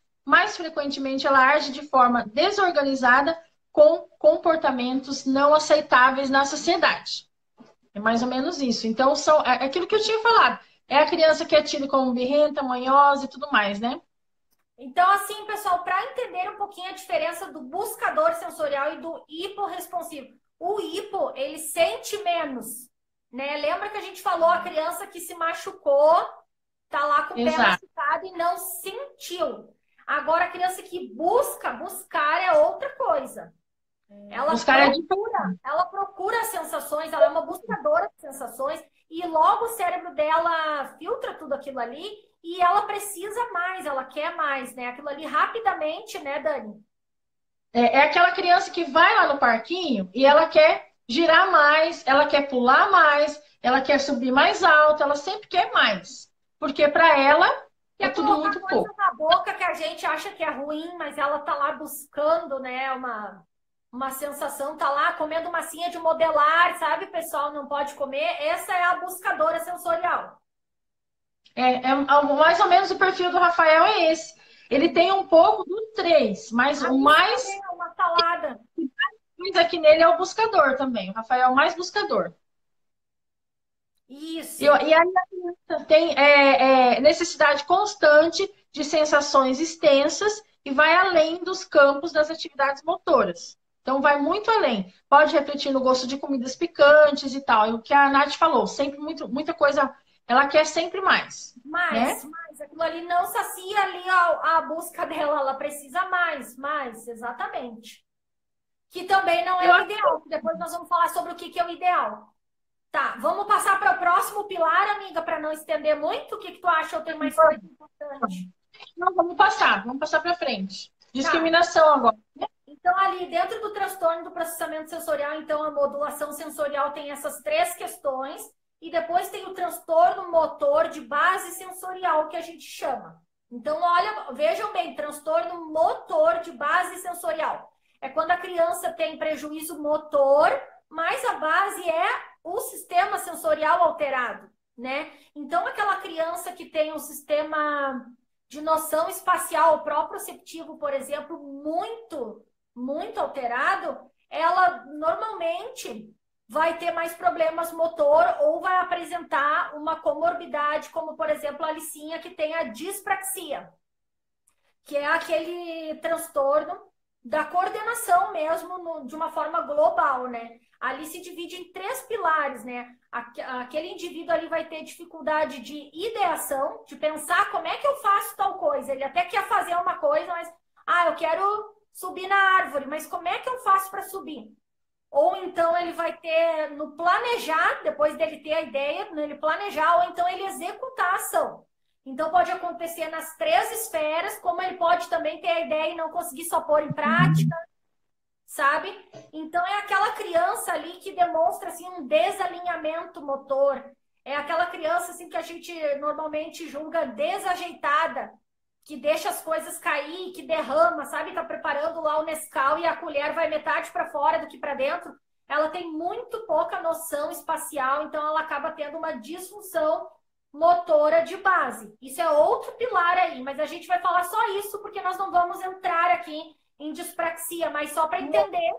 frequentemente ela age de forma desorganizada com comportamentos não aceitáveis na sociedade. É mais ou menos isso. Então, é aquilo que eu tinha falado. É a criança que é tida como birrenta, manhosa e tudo mais, né? Então, assim, pessoal, para entender um pouquinho a diferença do buscador sensorial e do hiporresponsivo. O hipo, ele sente menos, né? Lembra que a gente falou a criança que se machucou, tá lá com o pé machucado e não sentiu. Agora, a criança que buscar é outra coisa. Ela procura sensações, ela é uma buscadora de sensações e logo o cérebro dela filtra tudo aquilo ali e ela precisa mais, ela quer mais, né? Aquilo ali rapidamente, né, Dani? É aquela criança que vai lá no parquinho e ela quer girar mais, ela quer pular mais, ela quer subir mais alto, ela sempre quer mais. Porque para ela é tudo muito pouco. Na boca que a gente acha que é ruim, mas ela tá lá buscando, né, uma sensação, tá lá comendo massinha de modelar, sabe, pessoal, não pode comer. Essa é a buscadora sensorial. Mais ou menos o perfil do Rafael é esse. Ele tem um pouco do 3, mas o mais... É uma salada. Mas aqui nele é o buscador também. O Rafael é o mais buscador. Isso. E aí a criança tem necessidade constante de sensações extensas e vai além dos campos das atividades motoras. Então, vai muito além. Pode refletir no gosto de comidas picantes e tal. E o que a Nath falou, sempre muita coisa, ela quer sempre mais. Mais. Aquilo ali não sacia ali a busca dela, ela precisa mais, exatamente. Que também não é o ideal. Depois nós vamos falar sobre o que é o ideal. Tá, vamos passar para o próximo pilar, amiga, para não estender muito. O que tu acha? Eu tenho mais coisa importante. Não, vamos passar para frente. Discriminação agora. Então, ali dentro do transtorno do processamento sensorial, então a modulação sensorial tem essas 3 questões. E depois tem o transtorno motor de base sensorial, que a gente chama. Então, olha, vejam bem, transtorno motor de base sensorial. É quando a criança tem prejuízo motor, mas a base é o sistema sensorial alterado, né? Então, aquela criança que tem um sistema de noção espacial proprioceptivo, por exemplo, muito alterado, ela normalmente vai ter mais problemas motor ou vai apresentar uma comorbidade, como, por exemplo, a Alicinha, que tem a dispraxia, que é aquele transtorno da coordenação mesmo, de uma forma global, né? Ali se divide em 3 pilares, né? Aquele indivíduo ali vai ter dificuldade de ideação, de pensar como é que eu faço tal coisa. Ele até quer fazer uma coisa, mas, eu quero subir na árvore, mas como é que eu faço para subir? Ou então ele vai ter no planejar, depois dele ter a ideia, ele planejar, ou então ele executar a ação. Então pode acontecer nas 3 esferas, como ele pode também ter a ideia e não conseguir só pôr em prática, sabe? Então é aquela criança ali que demonstra assim, um desalinhamento motor. É aquela criança assim, que a gente normalmente julga desajeitada, que deixa as coisas cair, que derrama, sabe? Tá preparando lá o Nescau e a colher vai metade para fora do que para dentro. Ela tem muito pouca noção espacial, então ela acaba tendo uma disfunção motora de base. Isso é outro pilar aí, mas a gente vai falar só isso porque nós não vamos entrar aqui em dispraxia, mas só para entender.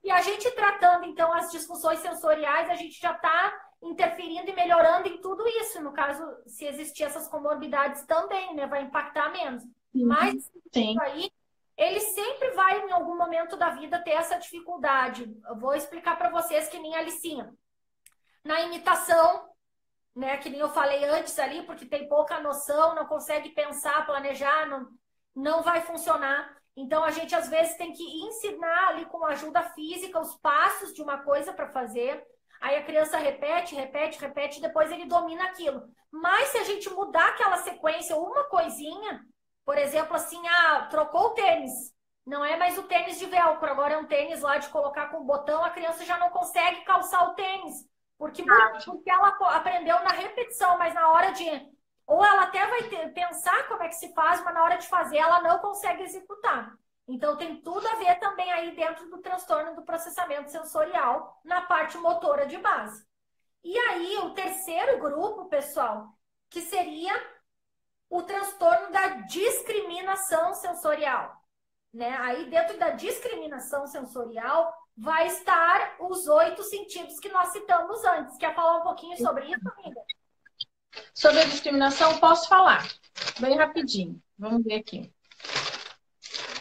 E a gente tratando, então, as disfunções sensoriais, a gente já está interferindo e melhorando em tudo isso. No caso, se existir essas comorbidades também, né? Vai impactar menos. Mas isso aí ele sempre vai, em algum momento da vida, ter essa dificuldade. Eu vou explicar para vocês que nem a Alicinha. Na imitação, né, que nem eu falei antes ali, porque tem pouca noção, não consegue pensar, planejar, não vai funcionar. Então, a gente, às vezes, tem que ensinar ali com ajuda física os passos de uma coisa para fazer. Aí a criança repete, repete, repete, e depois ele domina aquilo. Mas se a gente mudar aquela sequência, uma coisinha, por exemplo, assim, trocou o tênis. Não é mais o tênis de velcro, agora é um tênis lá de colocar com botão, a criança já não consegue calçar o tênis. Porque ela aprendeu na repetição, mas na hora de... Ou ela até vai pensar como é que se faz, mas na hora de fazer ela não consegue executar. Então tem tudo a ver também aí dentro do transtorno do processamento sensorial, na parte motora de base. E aí o terceiro grupo, pessoal, que seria o transtorno da discriminação sensorial, né? Aí dentro da discriminação sensorial vai estar os 8 sentidos que nós citamos antes. Quer falar um pouquinho sobre isso, amiga? Sobre a discriminação, posso falar. Bem rapidinho. Vamos ver aqui.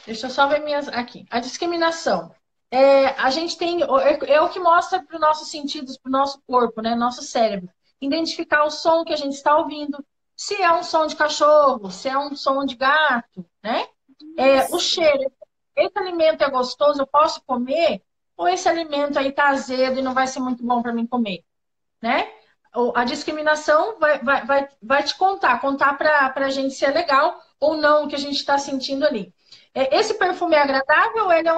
Deixa eu só ver minhas... Aqui. A discriminação. A gente tem... É o que mostra para os nossos sentidos, para o nosso corpo, né? Nosso cérebro. Identificar o som que a gente está ouvindo. Se é um som de cachorro, se é um som de gato, né? O cheiro. Esse alimento é gostoso, eu posso comer? Ou esse alimento aí tá azedo e não vai ser muito bom para mim comer, né? A discriminação vai te contar para a gente se é legal ou não o que a gente está sentindo ali. Esse perfume é agradável ou ele é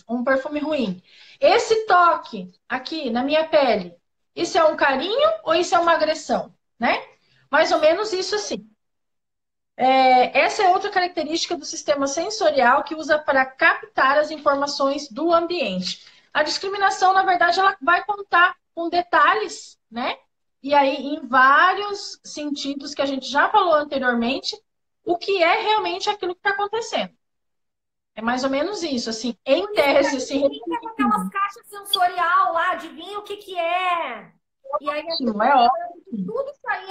um perfume ruim? Esse toque aqui na minha pele, isso é um carinho ou isso é uma agressão, né? Mais ou menos isso assim. Essa é outra característica do sistema sensorial que usa para captar as informações do ambiente. A discriminação, na verdade, ela vai contar com detalhes, né? E aí, em vários sentidos que a gente já falou anteriormente, o que é realmente aquilo que está acontecendo. É mais ou menos isso, assim, em tese, assim. Fica com aquelas caixas sensorial lá, adivinha o que é. E aí, tudo isso aí,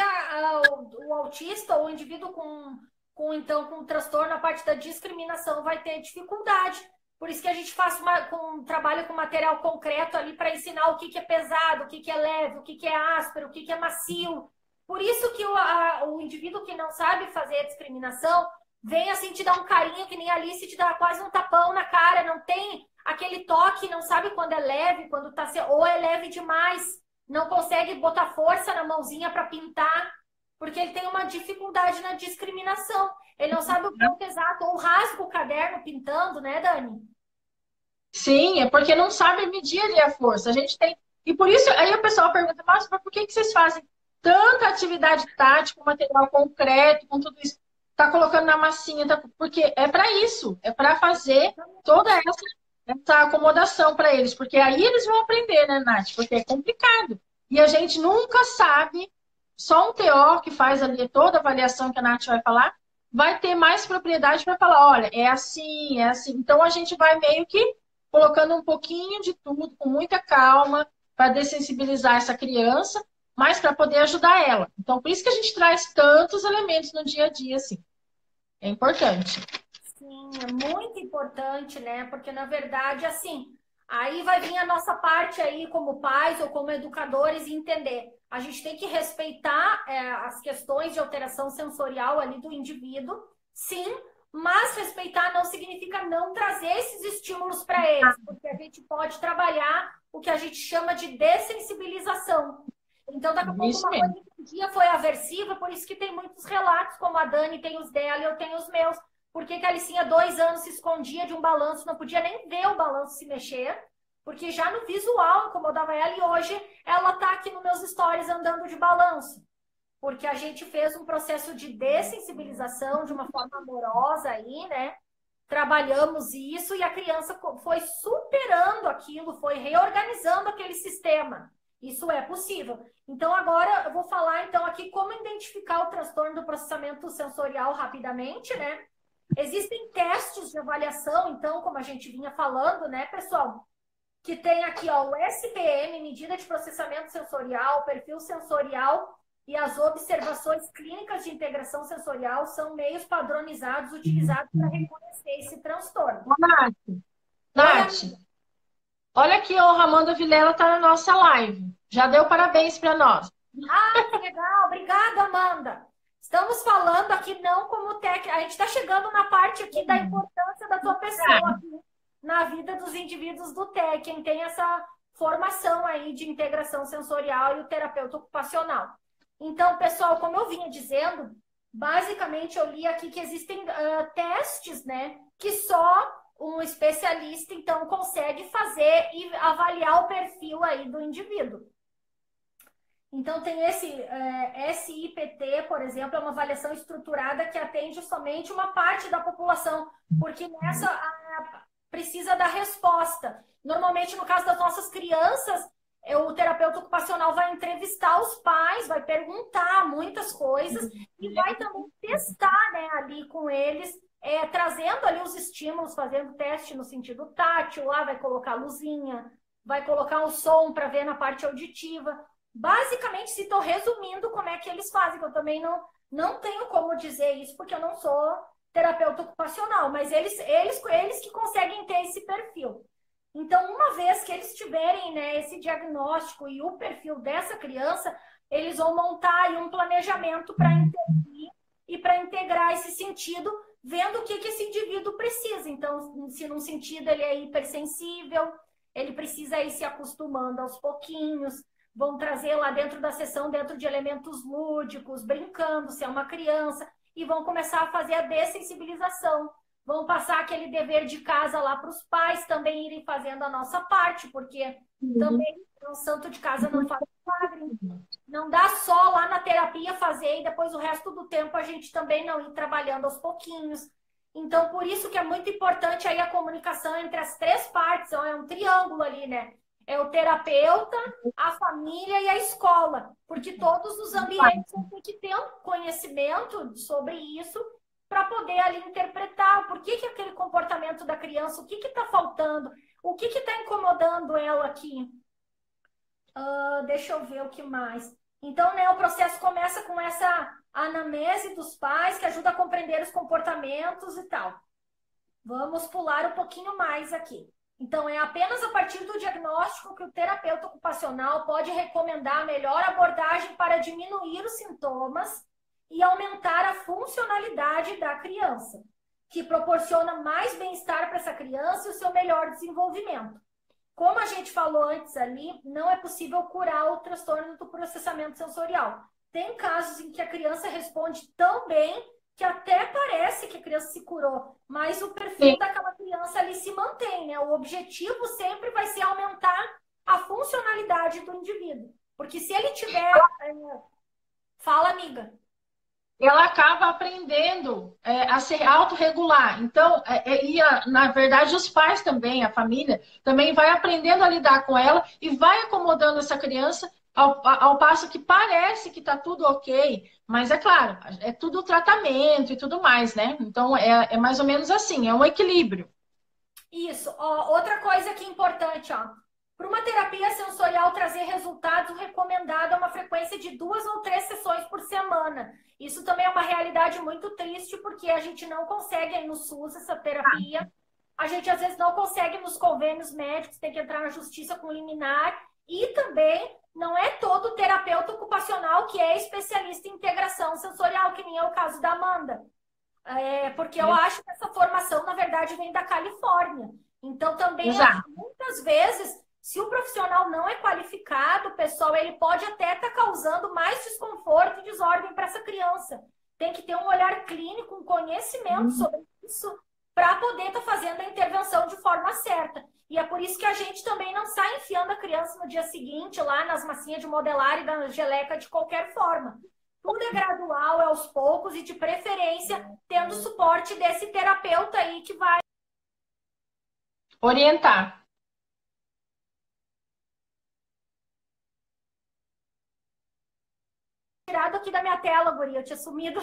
o autista, ou o indivíduo com transtorno, a parte da discriminação, vai ter dificuldade. Por isso que a gente faz um trabalho com material concreto ali para ensinar o que é pesado, o que é leve, o que é áspero, o que é macio. Por isso que o indivíduo que não sabe fazer a discriminação vem assim te dar um carinho, que nem a Alice te dá quase um tapão na cara, não tem aquele toque, não sabe quando é leve, quando tá ou é leve demais, não consegue botar força na mãozinha para pintar, porque ele tem uma dificuldade na discriminação. Ele não sabe o ponto exato, ou rasga o caderno pintando, né, Dani? Sim, é porque não sabe medir ali a força. A gente tem. E por isso, aí o pessoal pergunta, mas por que vocês fazem tanta atividade tática, material concreto, com tudo isso? Tá colocando na massinha, porque é para isso, é para fazer toda essa acomodação para eles, porque aí eles vão aprender, né, Nath? Porque é complicado. E a gente nunca sabe, só um TO que faz ali toda a avaliação que a Nath vai falar, vai ter mais propriedade para falar, olha, é assim, é assim. Então a gente vai meio que colocando um pouquinho de tudo, com muita calma, para dessensibilizar essa criança, mas para poder ajudar ela. Então, por isso que a gente traz tantos elementos no dia a dia, assim. É importante. Sim, é muito importante, né? Porque, na verdade, assim, aí vai vir a nossa parte aí como pais ou como educadores e entender. A gente tem que respeitar as questões de alteração sensorial ali do indivíduo, sim, mas respeitar não significa não trazer esses estímulos para eles, porque a gente pode trabalhar o que a gente chama de dessensibilização. Então, daqui a pouco, uma coisa que um dia foi aversiva, por isso que tem muitos relatos, como a Dani tem os dela e eu tenho os meus. Por que a Alicinha, 2 anos, se escondia de um balanço, não podia nem ver o balanço se mexer, porque já no visual incomodava ela, e hoje ela tá aqui nos meus stories andando de balanço. Porque a gente fez um processo de dessensibilização de uma forma amorosa aí, né? Trabalhamos isso e a criança foi superando aquilo, foi reorganizando aquele sistema. Isso é possível. Então, agora eu vou falar então aqui como identificar o transtorno do processamento sensorial rapidamente, né? Existem testes de avaliação, então, como a gente vinha falando, né, pessoal? Que tem aqui, ó, o SPM, medida de processamento sensorial, perfil sensorial, e as observações clínicas de integração sensorial são meios padronizados utilizados para reconhecer esse transtorno. Nath, olha aqui, a Amanda Vilela está na nossa live. Já deu parabéns para nós. Ah, que legal. Obrigada, Amanda. Estamos falando aqui não como técnica. A gente está chegando na parte aqui da importância da tua pessoa aqui na vida dos indivíduos do TEC, quem tem essa formação aí de integração sensorial e o terapeuta ocupacional. Então, pessoal, como eu vinha dizendo, basicamente eu li aqui que existem testes, né, que só um especialista, então, consegue fazer e avaliar o perfil aí do indivíduo. Então, tem esse SIPT, por exemplo, é uma avaliação estruturada que atende somente uma parte da população, porque nessa precisa da resposta. Normalmente, no caso das nossas crianças, o terapeuta ocupacional vai entrevistar os pais, vai perguntar muitas coisas e vai também testar, né, ali com eles, trazendo ali os estímulos, fazendo teste no sentido tátil, lá vai colocar luzinha, vai colocar um som para ver na parte auditiva. Basicamente, se estou resumindo como é que eles fazem, que eu também não tenho como dizer isso, porque eu não sou terapeuta ocupacional, mas eles que conseguem ter esse perfil. Então, uma vez que eles tiverem, né, esse diagnóstico e o perfil dessa criança, eles vão montar aí um planejamento para intervir e para integrar esse sentido, vendo o que esse indivíduo precisa. Então, se num sentido ele é hipersensível, ele precisa ir se acostumando aos pouquinhos, vão trazer lá dentro da sessão, dentro de elementos lúdicos, brincando, se é uma criança, e vão começar a fazer a dessensibilização. Vão passar aquele dever de casa lá para os pais também irem fazendo a nossa parte, porque também o santo de casa não faz milagre. Não dá só lá na terapia fazer e depois o resto do tempo a gente também não ir trabalhando aos pouquinhos. Então, por isso que é muito importante aí a comunicação entre as três partes, é um triângulo ali, né? É o terapeuta, a família e a escola, porque todos os ambientes vão ter que ter um conhecimento sobre isso para poder ali interpretar por que aquele comportamento da criança, o que está faltando, o que está incomodando ela aqui. Deixa eu ver o que mais. Então, né, o processo começa com essa anamnese dos pais, que ajuda a compreender os comportamentos e tal. Vamos pular um pouquinho mais aqui. Então, é apenas a partir do diagnóstico que o terapeuta ocupacional pode recomendar a melhor abordagem para diminuir os sintomas e aumentar a funcionalidade da criança, que proporciona mais bem-estar para essa criança e o seu melhor desenvolvimento. Como a gente falou antes ali, não é possível curar o transtorno do processamento sensorial. Tem casos em que a criança responde tão bem que até parece que a criança se curou, mas o perfil daquela criança ali se mantém, né? O objetivo sempre vai ser aumentar a funcionalidade do indivíduo. Porque se ele tiver... Fala, amiga. Ela acaba aprendendo a se autorregular. Então, na verdade, os pais também, a família, também vai aprendendo a lidar com ela e vai acomodando essa criança ao passo que parece que está tudo ok, mas é claro, é tudo tratamento e tudo mais, né? Então, é mais ou menos assim, é um equilíbrio. Isso. Outra coisa que é importante, para uma terapia sensorial trazer resultados, o recomendado é uma frequência de 2 ou 3 sessões por semana. Isso também é uma realidade muito triste, porque a gente não consegue aí no SUS essa terapia. A gente, às vezes, não consegue nos convênios médicos, tem que entrar na justiça com liminar. E também não é todo terapeuta ocupacional que é especialista em integração sensorial, que nem é o caso da Amanda. Porque eu acho que essa formação, na verdade, vem da Califórnia. Então, também, muitas vezes, se o profissional não é qualificado, pessoal, ele pode até estar causando mais desconforto e desordem para essa criança. Tem que ter um olhar clínico, um conhecimento sobre isso, para poder estar fazendo a intervenção de forma certa. E é por isso que a gente também não sai enfiando a criança no dia seguinte lá nas massinhas de modelar e da geleca de qualquer forma. Tudo é gradual, é aos poucos e de preferência tendo suporte desse terapeuta aí que vai orientar. Tirado aqui da minha tela, guria, eu tinha sumido.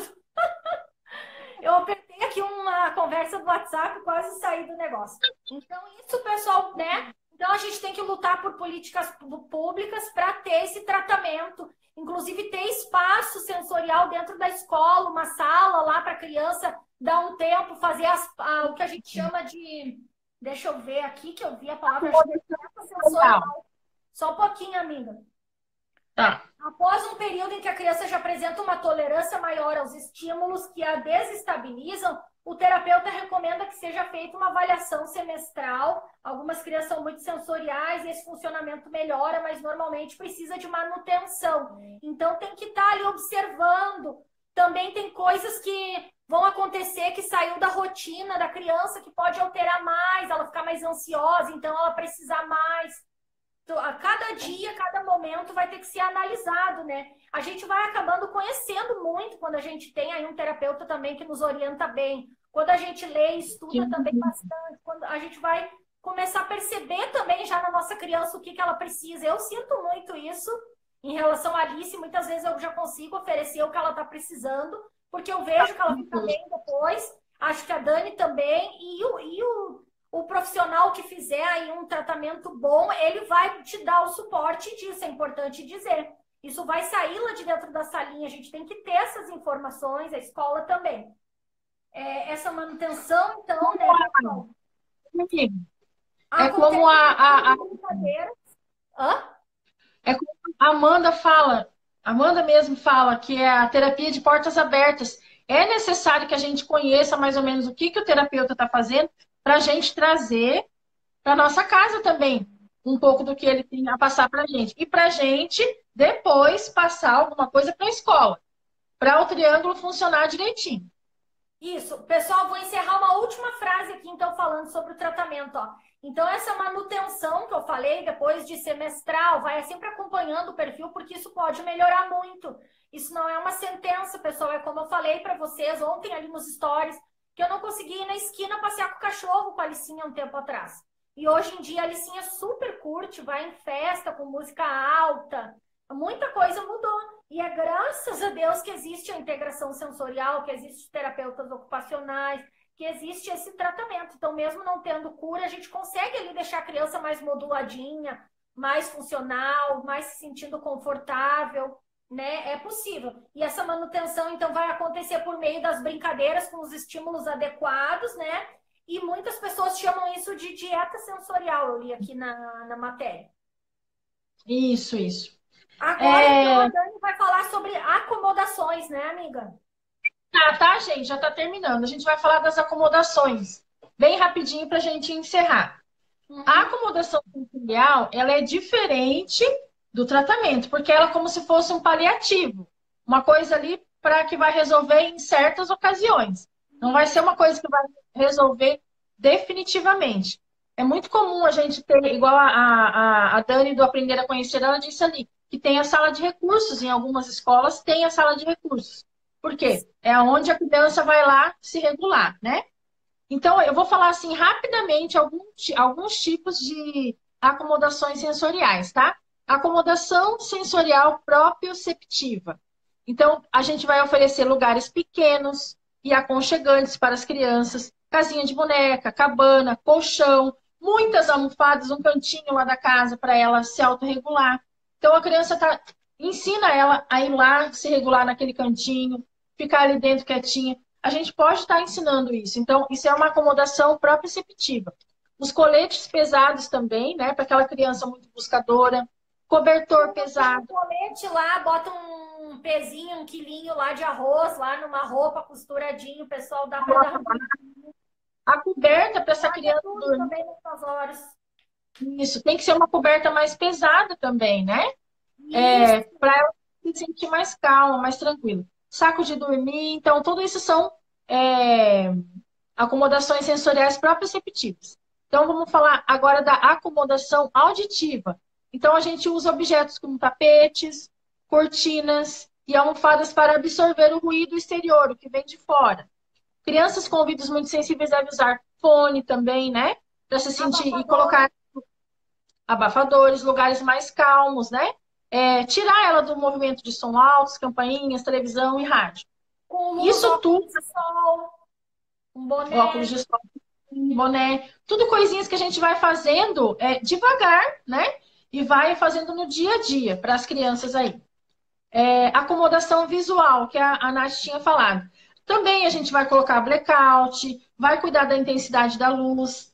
Eu apertei aqui uma conversa do WhatsApp e quase saí do negócio. Então, isso, pessoal, né? Então, a gente tem que lutar por políticas públicas para ter esse tratamento. Inclusive, inclusive ter espaço sensorial dentro da escola, uma sala lá para a criança dar um tempo, fazer o que a gente chama de... Deixa eu ver aqui, que eu vi a palavra sensorial. Só um pouquinho, amiga. Tá. Após um período em que a criança já apresenta uma tolerância maior aos estímulos que a desestabilizam, o terapeuta recomenda que seja feita uma avaliação semestral. Algumas crianças são muito sensoriais e esse funcionamento melhora, mas normalmente precisa de manutenção. Então tem que estar ali observando. Também tem coisas que vão acontecer que saiu da rotina da criança, que pode alterar mais, ela ficar mais ansiosa, então ela precisar mais. A cada dia, cada momento vai ter que ser analisado, né? A gente vai acabando conhecendo muito quando a gente tem aí um terapeuta também que nos orienta bem. Quando a gente lê e estuda também bastante. Quando a gente vai começar a perceber também já na nossa criança o que ela precisa. Eu sinto muito isso em relação à Alice. Muitas vezes eu já consigo oferecer o que ela está precisando, porque eu vejo que ela fica bem depois. Acho que a Dani também. E o profissional que fizer aí um tratamento bom, ele vai te dar o suporte disso, é importante dizer. Isso vai sair lá de dentro da salinha, a gente tem que ter essas informações, a escola também. Essa manutenção, então, né? É como a É como a Amanda fala, a Amanda mesmo fala que é a terapia de portas abertas. É necessário que a gente conheça mais ou menos o que o terapeuta está fazendo para a gente trazer para nossa casa também um pouco do que ele tem a passar para a gente. E para a gente, depois, passar alguma coisa para a escola, para o triângulo funcionar direitinho. Isso. Pessoal, vou encerrar uma última frase aqui, então, falando sobre o tratamento. Ó. Então, essa manutenção que eu falei, depois de semestral, vai sempre acompanhando o perfil, porque isso pode melhorar muito. Isso não é uma sentença, pessoal. É como eu falei para vocês ontem ali nos stories, que eu não consegui ir na esquina passear com o cachorro com a Alicinha um tempo atrás. E hoje em dia a Alicinha super curte, vai em festa com música alta. Muita coisa mudou. E é graças a Deus que existe a integração sensorial, que existe terapeutas ocupacionais, que existe esse tratamento. Então, mesmo não tendo cura, a gente consegue ali deixar a criança mais moduladinha, mais funcional, mais se sentindo confortável, né? É possível. E essa manutenção, então, vai acontecer por meio das brincadeiras com os estímulos adequados, né? E muitas pessoas chamam isso de dieta sensorial, eu li aqui na matéria. Isso. Agora, então, a Dani vai falar sobre acomodações, né, amiga? Tá, gente, já tá terminando. A gente vai falar das acomodações, bem rapidinho para a gente encerrar. A acomodação sensorial, ela é diferente do tratamento, porque ela é como se fosse um paliativo. Uma coisa ali para que vai resolver em certas ocasiões. Não vai ser uma coisa que vai resolver definitivamente. É muito comum a gente ter, igual a Dani do Aprender a Conhecer, ela disse ali, que tem a sala de recursos. Em algumas escolas tem a sala de recursos. Por quê? É onde a criança vai lá se regular, né? Então, eu vou falar assim rapidamente alguns tipos de acomodações sensoriais, tá? Acomodação sensorial proprioceptiva. Então, a gente vai oferecer lugares pequenos e aconchegantes para as crianças, casinha de boneca, cabana, colchão, muitas almofadas, um cantinho lá da casa para ela se autorregular. Então, a criança ensina ela a ir lá, se regular naquele cantinho, ficar ali dentro quietinha. A gente pode estar ensinando isso. Então, isso é uma acomodação proprioceptiva. Os coletes pesados também, né? Para aquela criança muito buscadora. Cobertor pesado. Um colete lá, bota um pezinho, um quilinho lá de arroz, lá numa roupa costuradinho, o pessoal dá para dar. A coberta para essa criança dormir. Também nessas horas. Isso, tem que ser uma coberta mais pesada também, né? Para ela se sentir mais calma, mais tranquila. Saco de dormir, então, tudo isso são acomodações sensoriais proprioceptivas. Então, vamos falar agora da acomodação auditiva. Então, a gente usa objetos como tapetes, cortinas e almofadas para absorver o ruído exterior, o que vem de fora. Crianças com ouvidos muito sensíveis devem usar fone também, né? Para se sentir e colocar abafadores, lugares mais calmos, né? Tirar ela do movimento de som altos, campainhas, televisão e rádio. Isso tudo. Sol, um boné. Óculos de sol, um boné. Tudo coisinhas que a gente vai fazendo devagar, né? E vai fazendo no dia a dia para as crianças aí. Acomodação visual, que a Nath tinha falado. Também a gente vai colocar blackout, vai cuidar da intensidade da luz,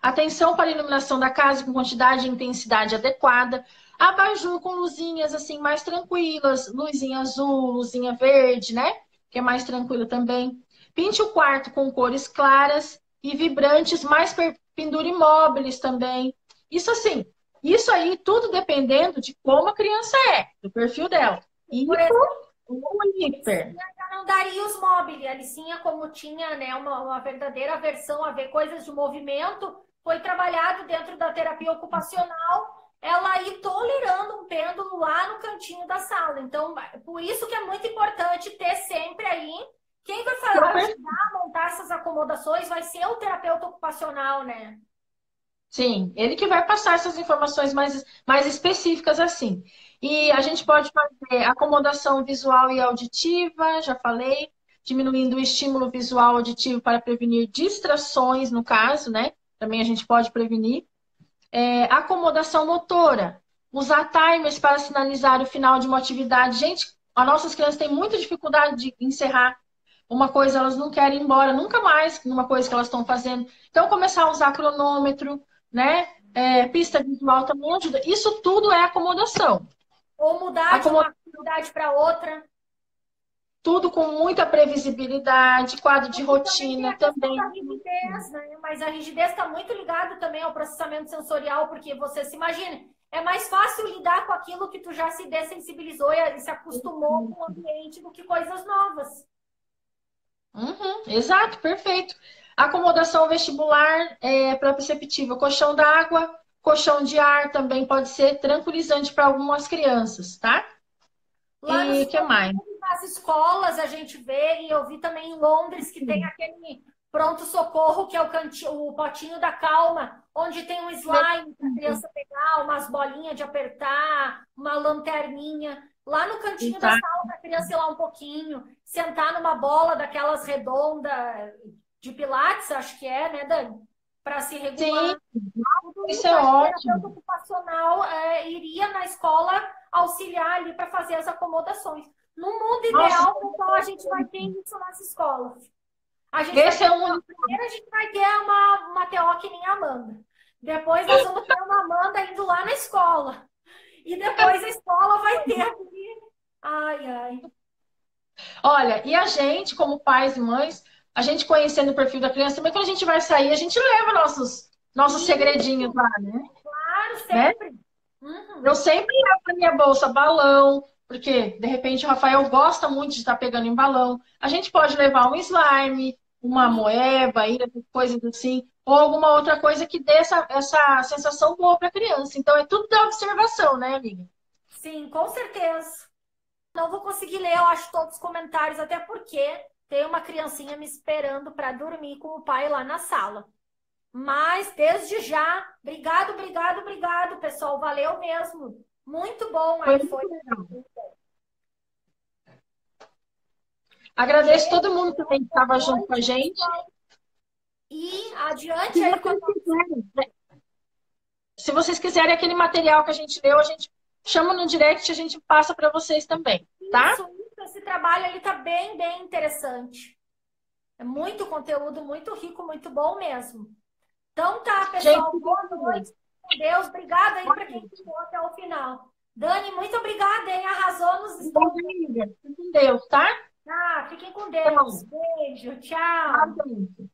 atenção para a iluminação da casa com quantidade e intensidade adequada, abajur com luzinhas assim mais tranquilas, luzinha azul, luzinha verde, né? Que é mais tranquila também. Pinte o quarto com cores claras e vibrantes, mais pendure móveis também. Isso assim, isso aí tudo dependendo de como a criança é, do perfil dela. Por exemplo, Ou hiper. já não daria os móveis. A Alicinha, como tinha, né, uma verdadeira aversão a ver coisas de movimento, foi trabalhado dentro da terapia ocupacional, ela ir tolerando um pêndulo lá no cantinho da sala. Então, por isso que é muito importante ter sempre aí quem vai ajudar a montar essas acomodações vai ser o terapeuta ocupacional, né? Sim, ele que vai passar essas informações mais específicas assim. E a gente pode fazer acomodação visual e auditiva, já falei, diminuindo o estímulo visual auditivo para prevenir distrações, no caso, né? Também a gente pode prevenir. Acomodação motora, usar timers para sinalizar o final de uma atividade. Gente, as nossas crianças têm muita dificuldade de encerrar uma coisa, elas não querem ir embora nunca mais numa coisa que elas estão fazendo. Então, começar a usar cronômetro, né? Pista visual também ajuda. Isso tudo é acomodação. Ou mudar de uma atividade para outra. Tudo com muita previsibilidade, quadro de rotina também. Da rigidez, né? Mas a rigidez está muito ligada também ao processamento sensorial, porque você se imagina, é mais fácil lidar com aquilo que tu já se dessensibilizou e se acostumou com o ambiente do que coisas novas. Exato, perfeito. Acomodação vestibular proprioceptiva, colchão d'água, colchão de ar também pode ser tranquilizante para algumas crianças, tá? Lá e o que mais? Nas escolas a gente vê, e eu vi também em Londres que tem aquele pronto-socorro, que é o potinho da calma, onde tem um slime para a criança pegar, umas bolinhas de apertar, uma lanterninha. Lá no cantinho da sala, para a criança ir lá um pouquinho, sentar numa bola daquelas redondas de pilates, acho que é, né, Dani? Para se regular. Sim, isso é ótimo. O ocupacional iria na escola auxiliar ali para fazer as acomodações. No mundo ideal, pessoal, a gente vai ter isso nas escolas. Primeiro a gente vai ter uma TO que nem a Amanda. Depois nós vamos ter uma Amanda indo lá na escola. E depois a escola vai ter aqui. Ai, ai. Olha, e a gente, como pais e mães, a gente conhecendo o perfil da criança, também quando a gente vai sair, a gente leva nossos segredinhos lá, né? Claro, sempre. Né? Eu sempre levo na minha bolsa balão, porque de repente o Rafael gosta muito de estar pegando em balão. A gente pode levar um slime, uma moeba, coisas assim, ou alguma outra coisa que dê essa sensação boa para a criança. Então é tudo da observação, né, amiga? Sim, com certeza. Não vou conseguir ler, eu acho, todos os comentários, até porque tem uma criancinha me esperando para dormir com o pai lá na sala. Mas, desde já, obrigado, pessoal. Valeu mesmo. Muito bom. Foi. Agradeço todo mundo também que estava junto com a gente. E adiante aí. Se vocês quiserem aquele material que a gente leu, a gente chama no direct e a gente passa para vocês também, tá? Isso, esse trabalho ali tá bem, bem interessante. É muito conteúdo, muito rico, muito bom mesmo. Então tá, pessoal. Gente, boa noite. Com Deus. Obrigada aí para quem ficou até o final. Dani, muito obrigada, hein? Arrasou nos estudos. Fiquem com Deus, tá? Fiquem com Deus. Beijo. Tchau.